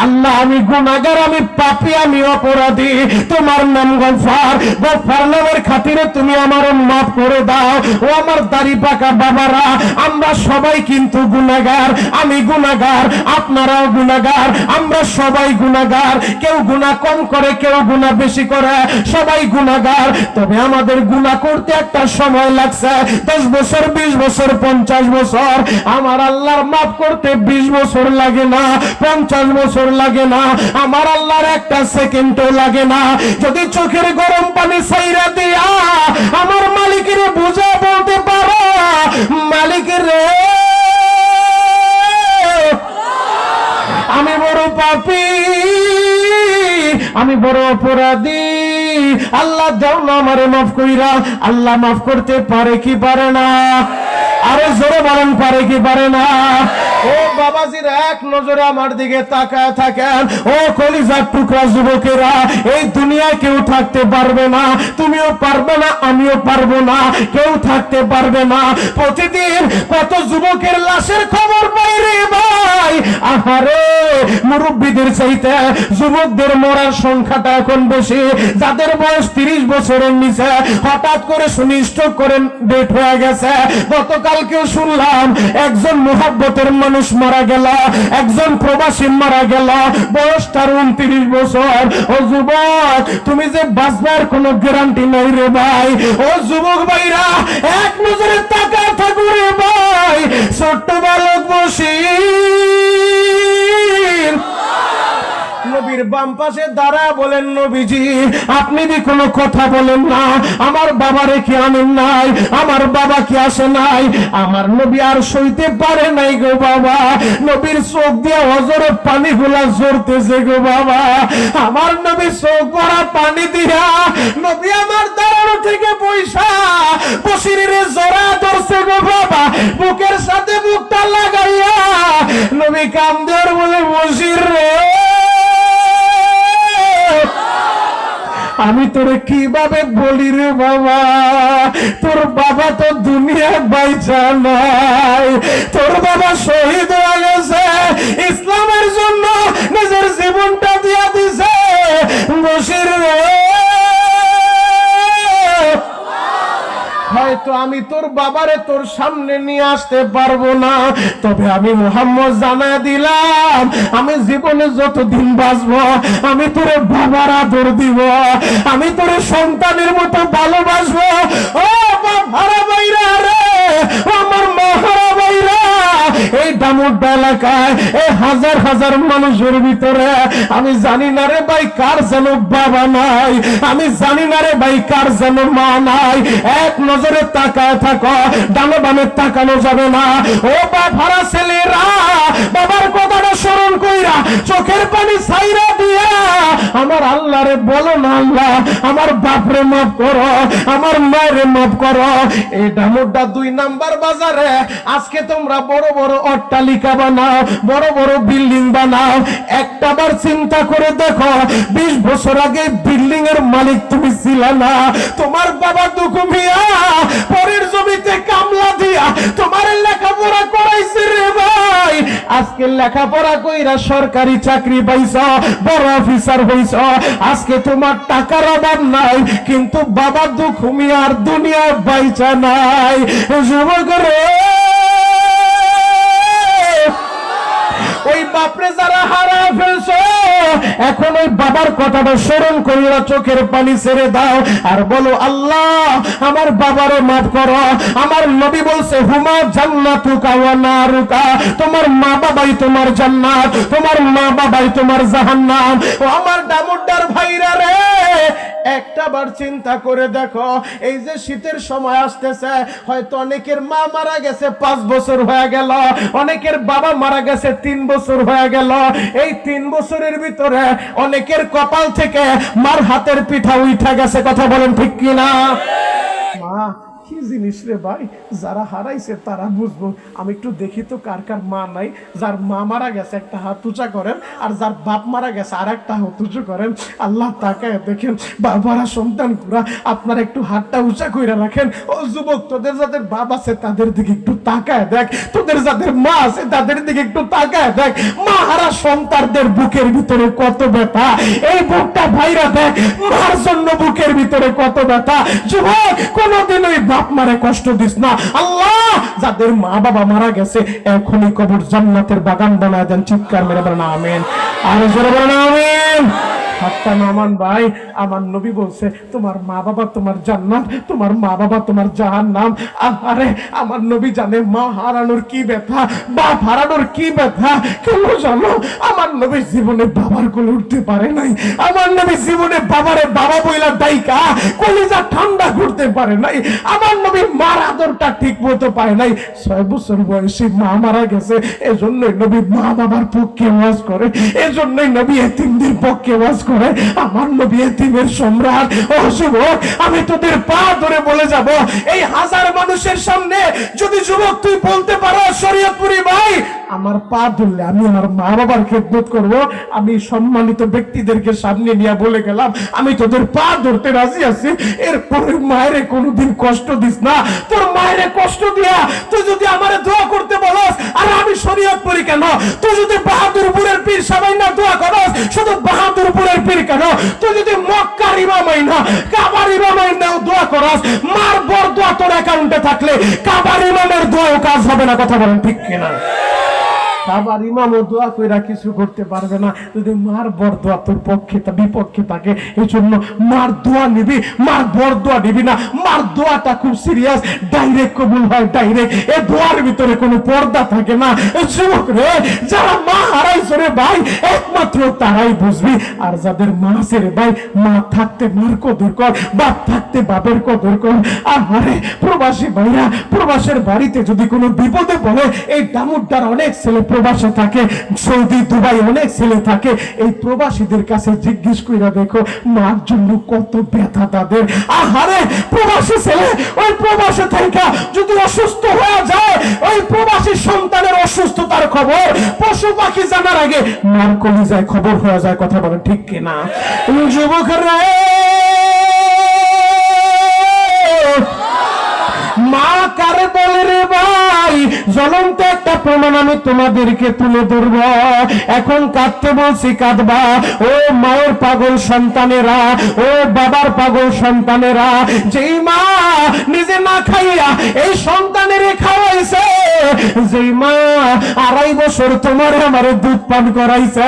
Speaker 1: আল্লাহ আমি গুনাহগার, আমি পাপী, আমি অপরাধী, তোমার নাম গফফার, গফফার নামের খাতিরে তুমি আমার মাফ করে দাও। ও আমার দাড়ি পাকা বাবারা, আমরা সবাই কিন্তু গুনাহগার, আমি গুনাহগার, আপনারাও গুনাহগার, আমরা সবাই গুনাহগার। কেউ গুনাহ কম করে, কেউ গুনাহ বেশি করে, সবাই গুনাহগার। তবে আমাদের গুনাহ করতে একটা সময় লাগছে, 10 বছর, 20 বছর, 50 বছর। আমার আল্লাহর মাফ করতে 20 বছর লাগে না, 50 বছর লাগে না, আমার আল্লাহর একটা সেকেন্ডও লাগে না। যদি চোখের গরম পানি ছাইরা দিয়া আমার মালিকের বুঝা বলতে পারো, মালিকের রে আমি বড় পাপী, আমি বড় অপরাধী, আল্লাহ দাও না আমারে মাফ কইরা। আল্লাহ মাফ করতে পারে কি পারে না? আরো জোরে বলেন, পারে কি পারে না? ও বাবাজির এক নজরে আমার দিকে তাকায় থাকেন। ও কলিজার টুকরা যুবকেরা, এই দুনিয়ায় কেউ থাকতে পারবে না, তুমিও পারবে না, আমিও পারবো না, কেউ থাকতে পারবে না। প্রতিদিন কত যুবকের লাশের খবর পাই রে ভাই। আহারে, মুরব্বীদের চাইতে যুবকদের মরার সংখ্যাটা এখন বেশি। যাদের বয়স 30 বছরের নিচে হঠাৎ করে সুনিশ্চিত করে ডেট হয়ে গেছে। গতকালকেও শুনলাম একজন মুহাব্বতের মানুষ মারা গেল, একজন প্রবাসী মারা গেল, বয়স তার 29 বছর। ও যুবক, তুমি যে বাঁচবার কোনো গ্যারান্টি নাই রে ভাই। ও যুবক ভাইরা, এক নজরে তাকায় থাকো রে ভাই। ছোট্ট বালক বশির নবীর বাম পাশে দাঁড়া বলেন, নবীজি আপনি কি কোনো কথা বলেন না? আমার বাবারে কি আনেন নাই? আমার বাবা কি আসে নাই? আমার নবী আর সইতে পারে নাই গো বাবা। নবীর চোখ দিয়ে অজরে পানি গুলা ঝরতেছে গো বাবা। আমার নবী চোখ ভরা পানি দিয়া নবী আমার দাঁড়ানো থেকে পয়সা বশিরের জোড়া ধরছে গো বাবা। বুকের সাথে বুকটা লাগাইয়া নবী কান্দে আর বলে, বশির রে আমি তোরে কিভাবে বলি রে বাবা, তোর বাবা তো দুনিয়া বাইচা নাই, তোর বাবা শহীদ হয়ে গেছে, ইসলামের জন্য নিজের জীবনটা দিয়া দিছে। বশির রে হয়তো আমি তোর বাবারে তোর সামনে নিয়ে আসতে পারবো না, তবে আমি মুহাম্মদ জানা দিলাম আমি জীবনে যতদিন বাঁচবো আমি তোর বাবার আদর দিব, আমি তোর সন্তানের মতো ভালোবাসবো। ও বাবারা বাইরা রে, আমার মহারা বাইরা, এই দামুর ডালা
Speaker 2: এলাকায় এই হাজার হাজার মানুষের ভিতরে আমি জানি না রে ভাই কার যেন বাবা নাই, আমি জানি না রে ভাই কার যেন মা নাই। এক নজরে তাকায় থাকো, ডানে বামে তাকানো যাবে না। ও বাবারা ছেলেরা, বাবার কথাটা স্মরণ কইরা চোখের পানি ছাইরা দিয়া আমার আল্লাহরে বলো না, আল্লাহ আমার বাপরে মাফ করো, আমার মায়েরে মাফ করো। এই ডামুড্ডা 2 নাম্বার বাজারে আজকে তোমরা বড় বড় অট্টালিকা বানাও, বড় বড় বিল্ডিং বানাও। একটাবার চিন্তা করে দেখো 20 বছর আগে বিল্ডিং এর মালিক তুমি ছিলে না। তোমার বাবা দুঃখু মিয়া পরের জমিতে কামলা দিয়া তোমার লেখাপড়া করাইছে রে ভাই। আজকে লেখাপড়া কইরা সরকারি চাকরি পাইছ, বড় অফিসার হইছ। আজকে তোমার টাকার অভাব নাই, কিন্তু বাবা দুঃখু মিয়ার দুনিয়া বাইচা নাই। যুবক রে, ওই বাপরে যারা হারা ফেলছো, এখন ওই বাবার কথাটা স্মরণ করিয়া চোখের পানি ছেড়ে দাও আর বলো আল্লাহ আমার বাবারও মাফ করো। আমার নবী বলছে হুমা জান্নাতুকা ওয়া নারুকা, তোমার মা বাবাই তোমার জান্নাত, তোমার মা বাবাই তোমার জাহান্নাম। ও আমার ডামুড্ডার ভাইরা রে, একটা বার চিন্তা করে দেখো, এই যে শীতের সময় আসতেছে, হয়তো অনেকের মা মারা গেছে 5 বছর হয়ে গেল, অনেকের বাবা মারা গেছে 3 বছর হয়ে গেল। এই 3 বছরের ভিতরে অনেকের কপাল থেকে মার হাতের পিঠা উঠা গেছে। কথা বলেন ঠিক কিনা? মা কি জিনিস রে ভাই, যারা হারাইছে তারা বুঝবো। আমি একটু দেখি তো কার কার মা নাই। যার মা মারা গেছে একটা হাত উঁচা করেন, আর যার বাপ মারা গেছে আর একটা হাত উঁচু করেন। আল্লাহ তাকায় দেখেন, বাবারা সন্তান গুলা আপনার একটু হাতটা উঁচা করে রাখেন। ও যুবক, তোদের যাদের বাপ আছে তাদের দিকে একটু তাকায় দেখ, তোদের যাদের মা আছে তাদের দিকে একটু তাকায় দেখ। মা হারা সন্তানদের বুকের ভিতরে কত ব্যথা, এই বুকটা ভাইরা দেখ, মার জন্য বুকের ভিতরে কত ব্যথা। যুবক, কোনোদিন ওই বাপ মারে কষ্ট দিস না। আল্লাহ যাদের মা বাবা মারা গেছে এখনই কবর জান্নাতের বাগান বানায় দেন। চিৎকার মেরে বলেন আমিন, আর জোরে বলেন আমিন। হাতটা নামান ভাই। আমার নবী বলছে তোমার মা বাবা তোমার জান্নাত, তোমার মা বাবা তোমার জাহান্নাম। আরে আমার নবী জানে মা হারানোর কি ব্যথা, বাপ হারানোর কি ব্যথা। কেন জানো? আমার নবী জীবনে বাবার কোলে উঠতে পারে নাই। আমার নবী জীবনে বাবারে বাবা বইলা দাইকা কলিজা ঠান্ডা করতে পারে নাই। আমার নবী মার আদরটা ঠিক মতো পায় নাই। 6 বছর বয়সে মা মারা গেছে, এজন্যই নবী মা বাবার পক্ষে ওয়াজ করে, এজন্যই নবী এতিমদের পক্ষে ওয়াজ করে। আমার নবী এতিমের সম্রাট। ও যুবক, আমি তোদের পা ধরে বলে যাব, এই হাজার মানুষের সামনে যদি যুবক তুই বলতে পারো শরীয়তপুরি ভাই আমার পা ধরলে আমি আমার মা বাবার খেদমত করব, আমি সম্মানিত ব্যক্তিদেরকে সামনে নিয়ে বলে গেলাম আমি তোদের পা ধরতে রাজি আছি। এরপরে মায়েরে কোনোদিন কষ্ট দিস না। তোর মায়েরে কষ্ট দিয়া তুই যদি আমারে দোয়া করতে বলস, আর আমি শরীয়তপুরি কেন, তুই যদি বাহাদুরপুরের পীর সবাই না দোয়া করস, শুধু বাহাদুরপুরের পীর কেন, তুই যদি মক্কার ইমামাই না কাবার ইমামাই নাও দোয়া করস, মার বর দোয়া তোর অ্যাকাউন্টে থাকলে কাবার ইমামের দোয়াও কাজ হবে না। কথা বলেন ঠিক কিনা? আবার ইমামও দোয়া কইরা কিছু করতে পারবে না যদি মার বর দোয়া তোর পক্ষে বিপক্ষে থাকে। এই জন্য মার দোয়া নিবি, মার বর দোয়া নিবি না। মার দোয়াটা খুব সিরিয়াস, ডাইরেক্ট কবুল হয়, ডাইরেক্ট। এই দোয়ার ভিতরে কোনো পর্দা থাকে না। যুবক রে, যারা মা হারাইছে রে ভাই, একমাত্র তারাই বুঝবি। আর যাদের মা আছে রে ভাই, মা থাকতে মার কদর কর, বাপ থাকতে বাপের কদর কর। আরে প্রবাসী ভাইরা, প্রবাসের বাড়িতে যদি কোনো বিপদে পড়ে, এই ডামুড্ডার অনেক ছেলে প্রবাসে থাকে, সৌদি দুবাই অনেক ছেলে থাকে, এই প্রবাসীদের কাছে জিজ্ঞেস কইরা দেখো মার জন্য কত ব্যথা তাদের। আহারে প্রবাসী ছেলে ওই প্রবাসে থাকা যদি অসুস্থ হয়ে যায়, ওই প্রবাসী সন্তানের অসুস্থতার খবর পশু পাখি জানার আগে মার কলিজায় খবর হয়ে যায়। কথা বলেন ঠিক কিনা? যুবকরা, মা কারে বলে রে ভাই, জ্বলন্ত একটা প্রমাণ আমি তোমাদেরকে তুলে ধরব। এখন কাঁদতে বলছি, কাঁদবা। ও মায়ের পাগল সন্তানেরা, ও বাবার পাগল সন্তানেরা, যেই মা নিজে না খাইয়া এই সন্তানের খাওয়াইছে, যেই মা 2.5 বছর তোমার আমারে দুধ পান করাইছে।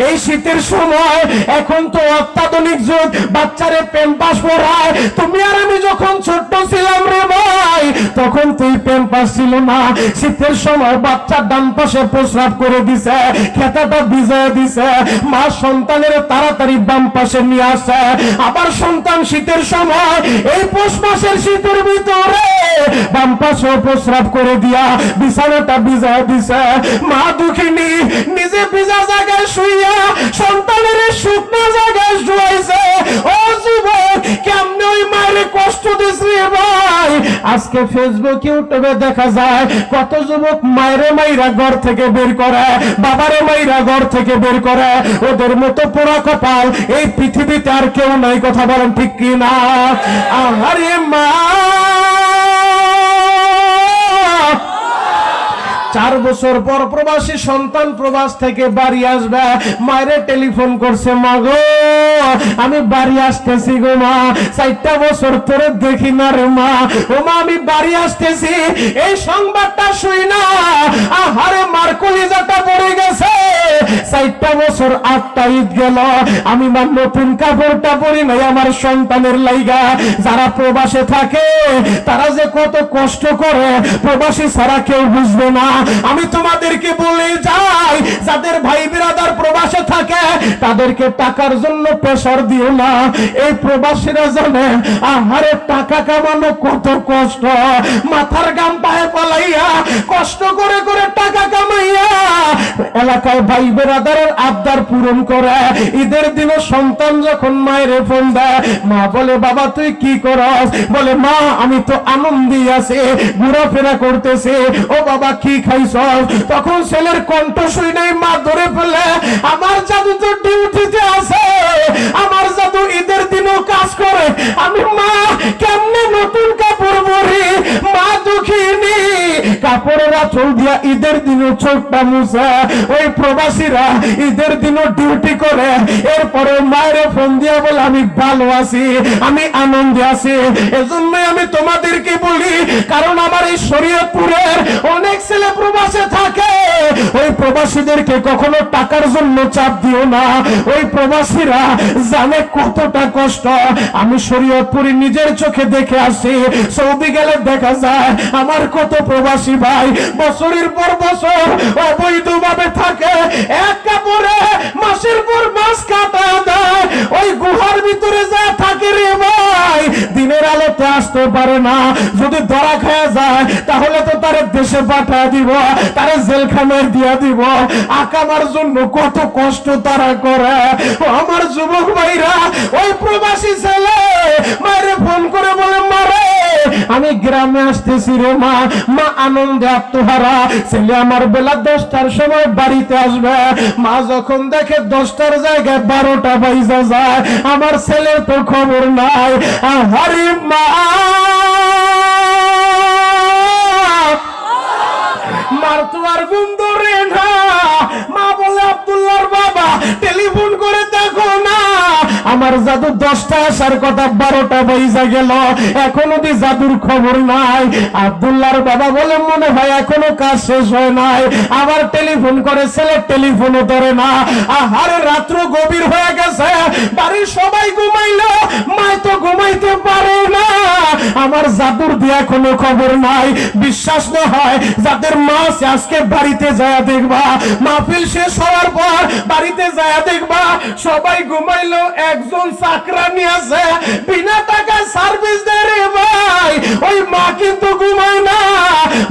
Speaker 2: এই শীতের সময় এখন তো অত্যাধুনিক যুগ, বাচ্চারে প্যাম্পাস পরায়। তুমি আর আমি যখন ছোট্ট ছিলাম রে ভাই, তখন তুই প্যাম্পাস ছিল না। শীতের সময় বাচ্চা ডান পাশে প্রস্রাব করে দিছে, খেতাটা ভিজায় দিছে, মা সন্তানের তাড়াতাড়ি বাম পাশে নিয়ে আসে। আবার সন্তান শীতের সময় এই পৌষ মাসের শীতের ভিতরে বাম পাশে প্রস্রাব করে দিয়া বিছানাটা ভিজায় দিছে। মা দুঃখিনী নিজে ভিজা জায়গায় শুইয়া সন্তানের শুকনো জায়গায় শুয়াইছে। ও যুবক, কেমনে ওই মায়ের কষ্ট দিছে ভাই। আজকে ফেসবুক ইউটিউবে দেখা যায় কত যুবক মায়েরে মাইরা ঘর থেকে বের করে, বাবারে মাইরা ঘর থেকে বের করে। ওদের মতো পোড়া কপাল এই পৃথিবীতে আর কেউ নাই, কথা বলেন ঠিক কি না? আরে মা, 4 বছর পর প্রবাসী সন্তান প্রবাস থেকে বাড়ি আসবে, মায়ের টেলিফোন করছে, মা গো আমি বাড়ি আসতেছি গো মা, 4টা বছর ধরে দেখি না রে মা। ও মা আমি বাড়ি আসতেছি। এই সংবাদটা শুই না আহারে মার কলিজাটা পড়ে গেছে। 4টা বছর 8টা ঈদ গেল, আমি মা নতুন কাপড়টা পরি নাই আমার সন্তানের লাইগা। যারা প্রবাসে থাকে তারা যে কত কষ্ট করে প্রবাসী ছাড়া কেউ বুঝবে না। আমি তোমাদেরকে বলে যাই, যাদের ভাই বিরাদার প্রবাসে থাকে তাদেরকে টাকার জন্য প্রেসার দিও না। এই প্রবাসীরা জানে আহারে টাকা কামানো কত কষ্ট। মাথার গাম পায়ে পালাইয়া কষ্ট করে করে টাকা কামাইয়া এলাকায় ভাই বিরাদারের আবদার পূরণ করে। ঈদের দিনে সন্তান যখন মায়ের ফোন দেয়, মা বলে বাবা তুই কি করস? বলে মা আমি তো আনন্দে আছি, ঘোরাফেরা করতেছি। ও বাবা কি খাইছ? তখন ছেলের কণ্ঠ শুই নাই, মা ধরে ফেলে, আমার জাদু তো ডিউটিতে আছে, আমার জাদু ঈদের দিনও কাজ করে। আমি মা কেমনে নতুন কাপড় পরি? মা দুঃখিনী কাপড়ের আঁচল দিয়া ঈদের দিনও চোখটা মুছে। ওই প্রবাসীরা ঈদের দিনও ডিউটি করে, এরপরে মায়ের ফোন দিয়া বলে আমি ভালো আছি, আমি আনন্দে আছি। এজন্যই আমি তোমাদেরকে বলি, কারণ আমার এই শরীয়তপুরের অনেক ছেলে প্রবাসে থাকে, ওই প্রবাসীদেরকে কখনো টাকার জন্য চাপ দিও না। ওই প্রবাসীরা জানে কতটা কষ্ট। আমি শরীয়তপুরে নিজের চোখে দেখে আসি, সৌদি গেলে দেখা যায় আমার কত প্রবাসী ভাই বছরের পর বছর অবৈধভাবে থাকে, এক কাপড়ে মাসের পর মাস কাটা দেয়, ওই গুহার ভিতরে যা থাকে রে ভাই, দিনের আলোতে আসতে পারে না। যদি ধরা খাওয়া যায় তাহলে তো তার দেশে পাঠিয়ে দিব, তারা জেলখানায় দিয়া দিব। আকামার জন্য কত কষ্ট তারা করে। আমার যুবক ভাইরা, ওই প্রবাসী ছেলে মায়ের ফোন করে বলে মারে আমি গ্রামে আসতেছি রে মা। মা আনন্দে আত্মহারা। ছেলে আমার বেলা 10টার সময় বাড়িতে আসবে। মা যখন দেখে 10টার জায়গায় 12টা বাজে যায়, আমার ছেলের তো খবর নাই। আরে মা, মার তো আর ঘুম ধরে না। মা বলে আব্দুল্লাহর বাবা টেলিফোন করে দেখো না, আমার জাদু 10টা আসার কথা 12টা বাজে গেল, এখনো দি জাদুর খবর নাই। আব্দুল্লাহর বাবা বলে মনে হয় এখনো কাজ শেষ হয় নাই। আবার টেলিফোন করে, ছেলে টেলিফোনও ধরে না। আহারে রাত্র গভীর হয়ে গেছে, বাড়ির সবাই ঘুমাইলো, মাই তো ঘুমাইতে পারে না। আমার জাদুর দিয়ে কোনো খবর নাই। বিশ্বাস না হয় যাদের মা আছে আজকে বাড়িতে যায় দেখবা, মাহফিল শেষ হওয়ার পর বাড়িতে যায় দেখবা সবাই ঘুমাইলো, একজন চাকরানি আছে বিনা টাকায় সার্ভিস দেয় রে ভাই, ওই মা কিন্তু ঘুমায় না।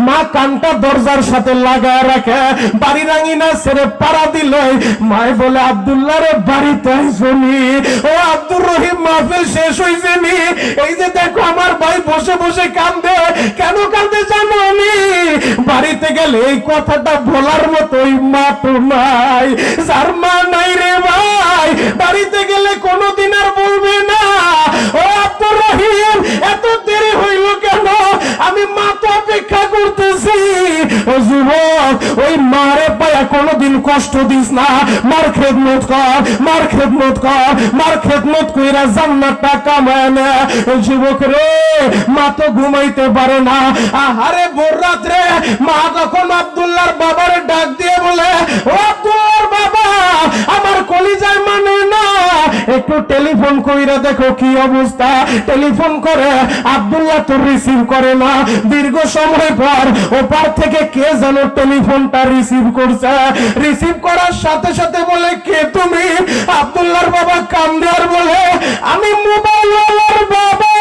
Speaker 2: মা কানটা দরজার সাথে লাগায় রাখে, বাড়ি রাঙিনা ছেড়ে পাড়া দিল। মায় বলে আব্দুল্লাহ রে বাড়িতে আইসনি? ও আব্দুর রহিম মাহফিল শেষ হইছে নি? এই যে দেখো আমার ভাই বসে বসে কান্দে। কেন কান্দে জানো? আমি বাড়িতে গেলে এই কথাটা বলার মতো ওই মা তো নাই। যার মা নাই রে ভাই, বাড়িতে গেলে কোনোদিন আর বলবে না ও আব্দুর রহিম এত দেরি হইল কেন, আমি মা তো অপেক্ষা করতেছি। ও যুবক, ওই মারে পায়া কোনোদিন কষ্ট দিস না। মার খেদমত কর, মার খেদমত কর, মার খেদমত কইরা জান্নাতটা কামায় নে। যুবক রে, মা তো ঘুমাইতে পারে না। আহারে ভোর রাত্রে মা যখন আব্দুল্লাহর বাবার টেলিফোন কইরা দেখো কি অবস্থা। টেলিফোন করে আব্দুল্লাহ তো রিসিভ করে না। দীর্ঘ সময় পর ওপার থেকে কে যেন টেলিফোনটা রিসিভ করছে। রিসিভ করার সাথে সাথে বলে, কে তুমি? আব্দুল্লাহর বাবা কান্দে আর বলে, আমি মোবাইলওয়ালার বাবা।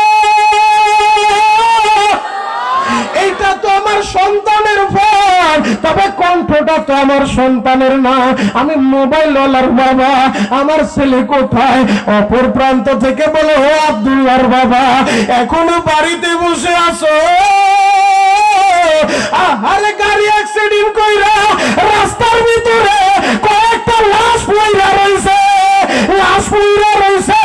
Speaker 2: এইটা তো আমার সন্তানের ফোন, তবে কণ্ঠটা তো আমার সন্তানের না। আমি মোবাইলওয়ালার বাবা, আমার ছেলে কোথায়? অপর প্রান্ত থেকে বলে, ও আব্দুল্লাহর বাবা, এখনো বাড়িতে বসে আছো? আরে গাড়ি অ্যাক্সিডেন্ট কইরা রাস্তার ভিতরে কয়েকটা লাশ পইরা রইছে, লাশ পইরা রইছে।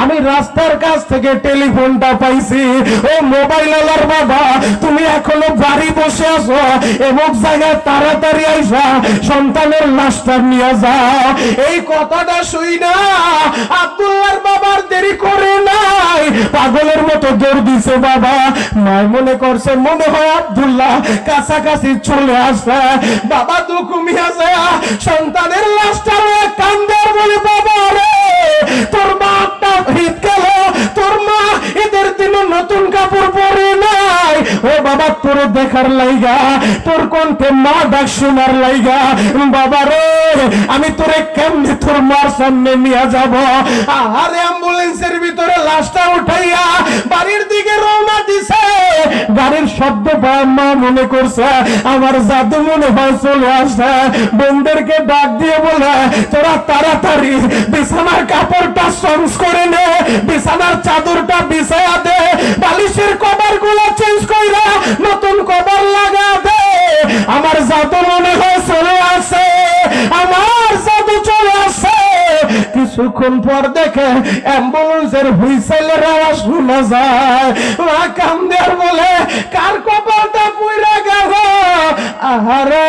Speaker 2: আমি রাস্তার কাছ থেকে টেলিফোনটা পাইছি। ও মোবাইলওয়ালার বাবা, তুমি এখনো বাড়ি বসে আছো, এবং জায়গায় তাড়াতাড়ি আইসা সন্তানের লাশটা নিয়ে যাও। এই কথাটা শুই না আব্দুল্লাহর বাবার দেরি করে নাই, পাগলের মতো দৌড় দিছে। বাবা মায় মনে করছে মনে হয় আব্দুল্লাহ কাছাকাছি চলে আসে। বাবা দুঃখ মিয়া যায় সন্তানের লাশটা কান্দে আর বলে, বাবা রে, তোর বাপটা ঈদ গেল, তোর মা ঈদের দিন নতুন কাপড় পরে নাই। ও বাবা, তোর দেখার লাইগা, তোর কণ্ঠে মা ডাক শোনার লাইগা, বাবা রে, আমি তোরে কেমনে তোর মার সামনে নিয়ে যাব? আরে অ্যাম্বুলেন্সের ভিতরে লাশটা উঠাইয়া বাড়ির দিকে রওনা দিছে। গাড়ির শব্দ পায় মা মনে করছে আমার জাদু মনে হয় চলে আসছে। বোনদেরকে ডাক দিয়ে বলে, তোরা তাড়াতাড়ি বিছানার কাপড়টা চেঞ্জ করে নে, বিছানার চাদরটা বিছায়া দে, বালিশের কভার গুলো চেঞ্জ কইরা নতুন কভার লাগা দে। আমার জাদু মনে হয় চলে আসে, আমার জাদু চলে আসে। কিছুক্ষণ পর দেখে অ্যাম্বুলেন্সের হুইসেলের আওয়াজ শোনা যায়। মা কান্দে আর বলে, কার কপালটা পুইরা গেল? আহারে,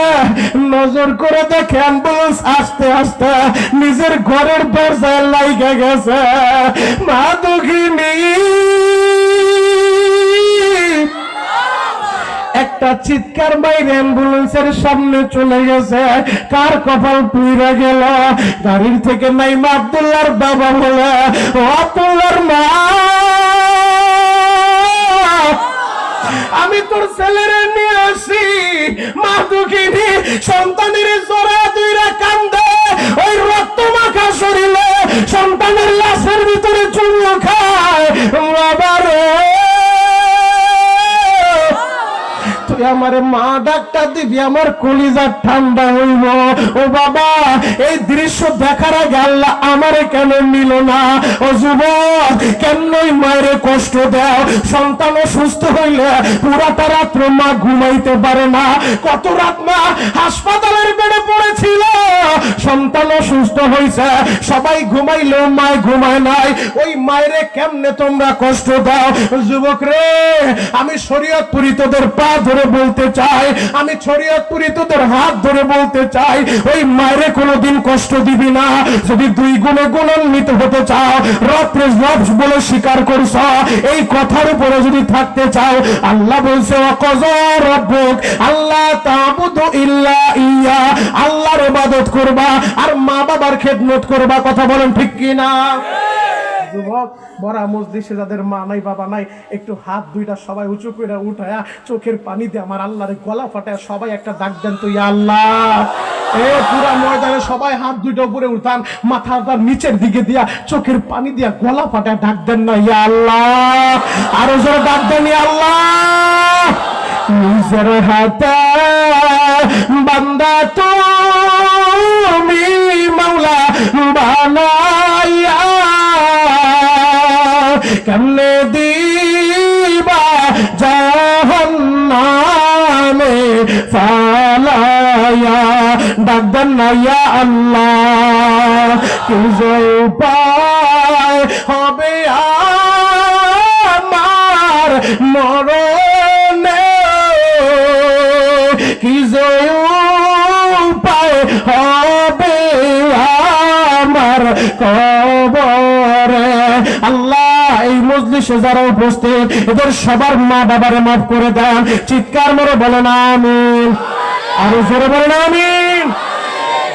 Speaker 2: নজর করে দেখে অ্যাম্বুলেন্স আস্তে আস্তে নিজের ঘরের দরজায় লাইগা গেছে। মা দুঃখিনী একটা চিৎকার বাইরে অ্যাম্বুলেন্সের সামনে চলে গেছে। কার কপাল পুইরা গেল? গাড়ির থেকে নাইমা আব্দুল্লাহর বাবা বলে, ও আব্দুল্লাহর মা, আমি তোর ছেলেরে নিয়ে আসি। মা দুঃখিনী সন্তানের জোড়া দুইরা কান্দে, ওই রক্ত মাখা শরীরে সন্তানের লাশের ভিতরে চুমু খায়। বাবা রে, তুই আমার মা ডাকটা দিবি, আমার কলিজা ঠান্ডা হইব। ও বাবা, এই দৃশ্য দেখার আগে আল্লাহ আমারে কেন নিল না? ও যুবক, কেনই মায়ের কষ্ট দাও? সন্তান সুস্থ হইলে পুরাটা রাত্র মা ঘুমাইতে পারে না। কত রাত মা হাসপাতালের বেডে পড়েছিল, সন্তান সুস্থ হয়েছে, সবাই ঘুমাইলেও মায় ঘুমায় নাই। ওই মায়েরে কেমনে তোমরা কষ্ট দাও? যুবক রে, আমি শরীয়তপুরি তোদের পা ধরে বলতে চাই, আমি শরীয়তপুরি তোদের হাত ধরে বলতে চাই, ওই মায়েরে কোনোদিন কষ্ট দিবি না। যদি দুই গুণে গুণান্বিত হতে চাও, রাত্রে রব বলে স্বীকার করছ, এই কথার উপরে যদি থাকতে চাও, আল্লাহ বলছে ওয়াকাযা রাব্বুক আল্লাহ তা'বুদু ইল্লা ইয়া, আল্লাহর ইবাদত করবা আর মা বাবার খেদমত করবা। কথা বলেন ঠিক কি না? যুবক, বড় মজলিসে যাদের মা নাই বাবা নাই, একটু হাত দুইটা সবাই উঁচু করে উঠায়া চোখের পানি দিয়ে আমার আল্লাহরে গলা ফাটায় সবাই একটা ডাক দেন তো, ইয়া আল্লাহ। এ পুরা ময়দানে সবাই হাত দুইটা উপরে উঠান, মাথাটা নিচের দিকে দিয়া চোখের পানি দিয়া গলা ফাটায় ডাক দেন না, ইয়া আল্লাহ। আরো জোরে ডাক দেন, ইয়া আল্লাহ। নিজের হাতে বান্দা তুমি মাওলা বানাইয়া কেমনে দিবা জাহান্নামে ফালাইয়া, ডাক দেন না ইয়া আল্লাহ। কি যে উপায় হবে আমার মরণে, কি যে উপায় হবে আমার কবরে। আল্লাহ, এই মজলিসে যারা উপস্থিত এদের সবার মা বাবারে মাফ করে দেন। চিৎকার মেরে বলেন আমিন, আরো জোরে বলেন আমিন।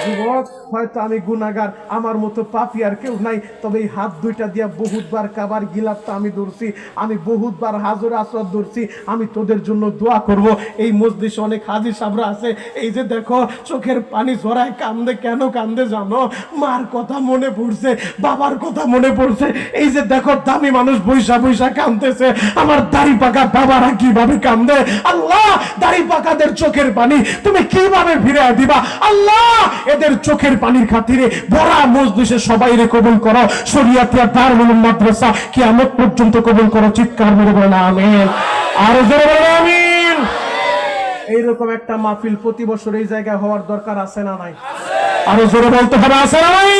Speaker 2: যুবক,
Speaker 1: হয়তো আমি গুনাহগার, আমার মতো পাপী আর কেউ নাই, তবে এই হাত দুইটা দিয়া বহুতবার কাবার গিলাফটা আমি ধরছি, আমি বহুতবার হাজর আসর ধরছি, আমি তোদের জন্য দোয়া করব। এই মজলিসে অনেক হাজি সাহেবরা আছে, এই যে দেখো চোখের পানি ঝরায় কান্দে, কেন কান্দে জানো? মার কথা মনে পড়ছে, বাবার কথা মনে পড়ছে। এই যে দেখো দামি মানুষ বৈশা বৈশা কান্দতেছে, আমার দাড়ি পাকা বাবারা কিভাবে কান্দে। আল্লাহ, দাড়ি পাকাদের চোখের পানি তুমি কিভাবে ফিরে দিবা আল্লাহ? এদের চোখের পানির খাতিরে বড়া মজলিসে সবাইরে কবুল করো, শরিয়াতিয়া দারুল মাদ্রাসা কিয়ামত পর্যন্ত কবুল করো। চিৎকার মেরে বলেন আমিন, আর জোরে বলেন আমিন। এইরকম একটা মাহফিল প্রতি বছর এই জায়গায় হওয়ার দরকার আছে না নাই? আরো জোরে বলতে হবে, আছে না নাই?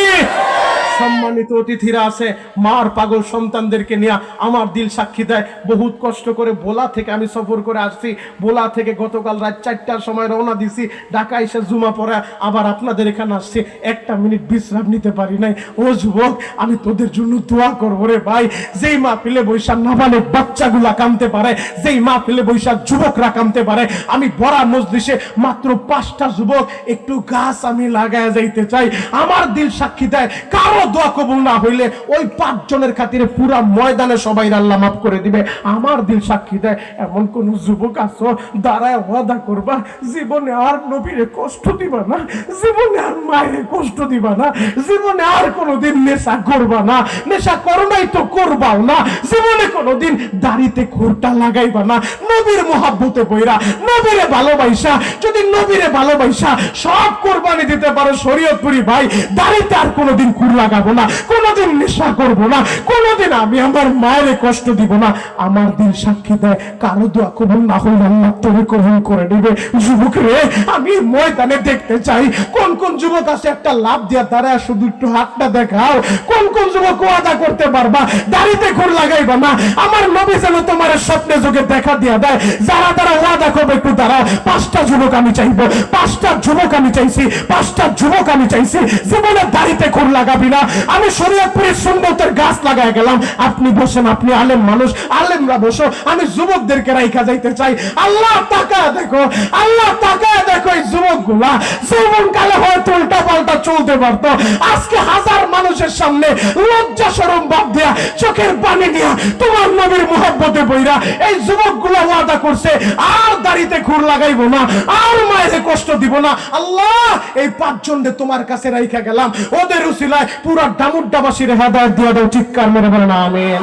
Speaker 1: সম্মানিত অতিথিরা আছে, মার পাগল সন্তানদেরকে নিয়ে আমার দিল সাক্ষী দেয়। বহুত কষ্ট করে ভোলা থেকে আমি সফর করে আসছি। ভোলা থেকে গতকাল রাত 4টার সময় রওনা দিছি, ঢাকা এসে জুমা পড়ে আবার আপনাদের এখানে আসছি। একটা মিনিট বিশ্রাম নিতে পারি নাই। ও যুবক, আমি তোদের জন্য দোয়া করবো রে ভাই। যেই মাহফিলে বৈশা নাবালেগ বাচ্চাগুলা কামতে পারে, যেই মাহফিলে বৈশা যুবকরা কামতে পারে, আমি বড়া মজলিসে মাত্র 5টা যুবক একটু গাছ আমি লাগায় যাইতে চাই। আমার দিল সাক্ষী দেয়, কারো দোয়া কবুল না হইলে ওই 5 জনের খাতিরে পুরা ময়দানে সবাই আল্লাহ মাফ করে দিবে। আমার দিল সাক্ষী দেয়, এমন কোন যুবক আছো দাঁড়ায় ওয়াদা করবা জীবনে আর নবীরে কষ্ট দিবা না, জীবনে আর মায়ের কষ্ট দিবা না, জীবনে আর কোনোদিন নেশা করবা না, নেশা করো নাই তো করবাও না, জীবনে কোনোদিন দাড়িতে খোরটা লাগাইবা না। নবীর মহাব্বতে বইরা, নবীরে ভালোবাসা, যদি নবীরে ভালোবাসা সব কোরবানি দিতে পারো শরীয়তপুরি ভাই, দাড়িতে আর কোনোদিন খুর লাগাবো না, কোনোদিন নেশা করবো না, কোনোদিন আমি আমার মায়ের কষ্ট দিব না। আমার দিল সাক্ষী দেয়, কারো দোয়া কবুল না হইলে আল্লাহ তোরে কবুল করে দিবে। যুবক রে, আমি ময়দানে দেখতে চাই কোন কোন যুবক আছে একটা লাভ দিয়া দাঁড়ায় শুধু একটু হাতটা দেখাও। কোন কোন যুবক ওয়াদা করতে পারবা দাড়িতে খুর লাগাইবা না? আমার নবী যেন তোমার স্বপ্নে যোগে দেখা দিয়া দেয়। যারা যারা ওয়াদা করবে একটু দাঁড়াও। 5টা যুবক আমি চাইবো, 5টা যুবক আমি চাইছি, 5টা যুবক আমি চাইছি জীবনে দাড়িতে খুর লাগাবি না। আমি শরীয়তপুরের সুন্নতের গাছ লাগায় গেলাম, আপনি বসেন, আপনি আলেম মানুষ, আলেমরা বসো। আমি যুবকদেরকে রাইখা যাইতে চাই। আল্লাহ তাকায় দেখো, আল্লাহ তাকায় দেখো এই যুবকগুলা যৌবন কালে হয়তো উল্টা পাল্টা চলতে পারতো, আজকে হাজার মানুষের সামনে লজ্জা শরম বাদ দেয়া চোখের পানি দিয়া তোমার নবীর মুহাব্বতে বইরা এই যুবকগুলা ওয়াদা করছে আর দাড়িতে খুর লাগাইবো না, আর মায়ের কষ্ট দিব না। আল্লাহ, এই 5 জনকে তোমার কাছে রাইখা গেলাম, ওদের উসিলায় পুরা ডামুড্ডাবাসীর হেদায়েত দিয়ে দাও। চিৎকার মেরে বলেন আমিন,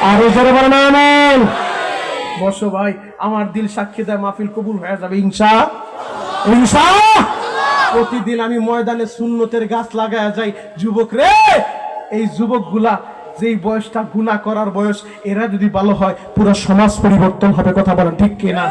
Speaker 1: আরো জোরে বলেন আমিন। বসো ভাই, আমার দিল সাক্ষী দেয় মাহফিল কবুল হয়ে যাবে ইনশাআল্লাহ, ইনশাআল্লাহ। প্রতিদিন আমি ময়দানে সুন্নতের গাছ লাগায়া যাই। যুবক রে, এই যুবকগুলা যেই বয়সটা গুনাহ করার বয়স, এরা যদি ভালো হয় পুরো সমাজ পরিবর্তন হবে। কথা বলেন ঠিক কিনা?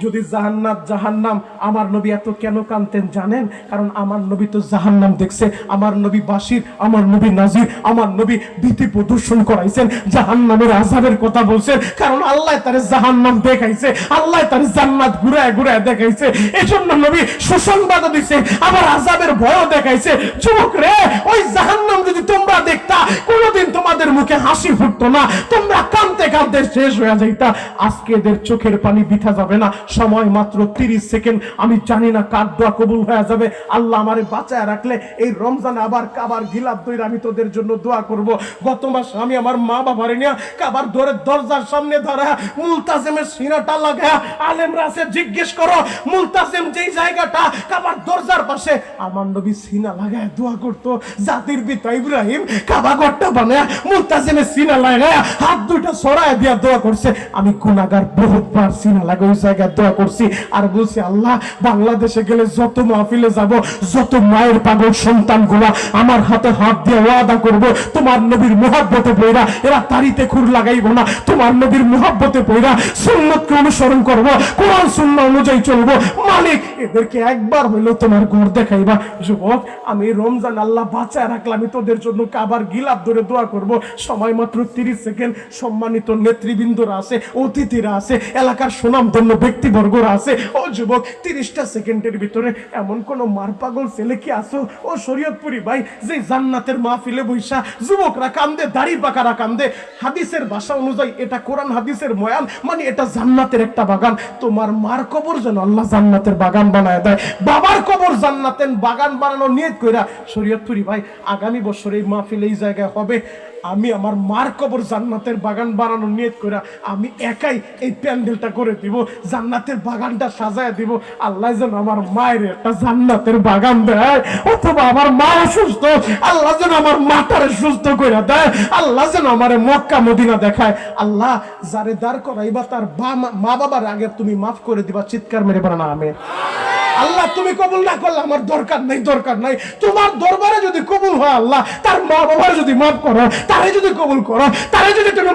Speaker 1: যদি জাহান্নাত জাহান্নাম, আমার নবী এত কেন কাঁদতেন জানেন? কারণ আমার নবী তো জাহান্নাম দেখছে। আমার নবী বাশির, আমার নবী নাজির, আমার নবী ভীতি প্রদর্শন করাইছেন, জাহান্নামের আযাবের কথা বলছেন। কারণ আল্লাহ তারে জাহান্নাম দেখাইছে, আল্লাহ তারে জান্নাত ঘুরায় ঘুরায় দেখাইছে। এজন্য নবী সুসংবাদ দিছে, আবার আযাবের ভয়ও দেখাইছে। যুবক রে, ওই জাহান্নাম যদি তোমরা দেখতা, কোনোদিন তোমাদের মুখে হাসি ফুটতো না, তোমরা কাঁদতে কাঁদতে শেষ হয়ে যাইতা। আজকে এদের চোখের পানি বৃথা যাবে না। সময় মাত্র 30 সেকেন্ড। আমি জানি না কার দোয়া কবুল হয়ে যাবে। আল্লাহ আমারে বাঁচায় রাখলে এই রমজান আবার কাবার গিলাফ দইরা আমি তোদের জন্য দোয়া করব। গত মাস আমি আমার মা বাবারে নিয়ে কাবার দরজার সামনে ধরা মুলতাজিমের সিনাটা লাগায়া, আলেমরা আছে জিজ্ঞেস করো মুলতাজিম যেই জায়গাটা কাবার দরজার পাশে, আমার নবী সিনা লাগায় দোয়া করতো। জাতির পিতা ইব্রাহিম কাবা ঘরটা বানায়া মুলতাজিমের সিনা লাগায়া হাত দুইটা ছড়ায় দিয়া দোয়া করছে। আমি গুনাহগার বহুতবার সিনা লাগা ওই জায়গায় দোয়া করছি আর বলছি, আল্লাহ, বাংলাদেশে গেলে যত মাহফিলে যাব, যত মায়ের পাগল সন্তানগুলা আমার হাতে হাত দিয়ে ওয়াদা করব তোমার নবীর মুহাব্বতে পয়রা এরা তারিতে খুর লাগাইব না, তোমার নবীর মুহাব্বতে পয়রা সুন্নতকে অনুসরণ করব, কোরআন সুন্নাহ অনুযায়ী চলব। মালিক, এদেরকে একবার হইলো তোমার ঘর দেখাইবা। যুবক, আমি রমজান আল্লাহ বাঁচায় রাখলাম, আমি তোদের জন্য কাবার গিলাফ ধরে দোয়া করব। সময় মাত্র 30 সেকেন্ড। সম্মানিত নেতৃবৃন্দরা আছে, অতিথিরা আছে, এলাকার সুনামধন্য ব্যক্তি
Speaker 2: ব্যক্তিবর্গরা আছে। ও যুবক, 30টা সেকেন্ডের ভিতরে এমন কোন মার পাগল ছেলে কি আসো ও শরীয়তপুরি ভাই, যে জান্নাতের মাহফিলে বৈশা যুবকরা কান্দে, দাড়ি পাকারা কান্দে। হাদিসের ভাষা অনুযায়ী এটা কোরআন হাদিসের ময়ান, মানে এটা জান্নাতের একটা বাগান। তোমার মার কবর যেন আল্লাহ জান্নাতের বাগান বানায় দেয়, বাবার কবর জান্নাতের বাগান বানানো নিয়ত কইরা শরীয়তপুরি ভাই আগামী বছর এই মাহফিল এই জায়গায় হবে। আমি আমার মার কবর জান্নাতের বাগান বানানোর নিয়ত করে আমি একাই এই প্যান্ডেলটা করে দিব, জান্নাতের বাগানটা সাজায় দিব। আল্লাহ যেন আমার মায়ের একটা জান্নাতের বাগান দেয়, অথবা আমার মা অসুস্থ, আল্লাহ যেন আমার মাটারে সুস্থ করে দেয়, আল্লাহ যেন আমার মক্কা মদিনা দেখায়। আল্লাহ যারে দাঁড় করাইবা তার মা বাবার আগে তুমি মাফ করে দিবা, চিৎকার মেরে বলেন আমিন। আল্লাহ তুমি কবুল না করলে আমার দরকার নাই, দরকার নাই। তোমার দরবারে যদি কবুল হয় আল্লাহ, তার মা বাবার যদি মাফ করো, তারে যদি কবুল করো, তারে যদি তুমি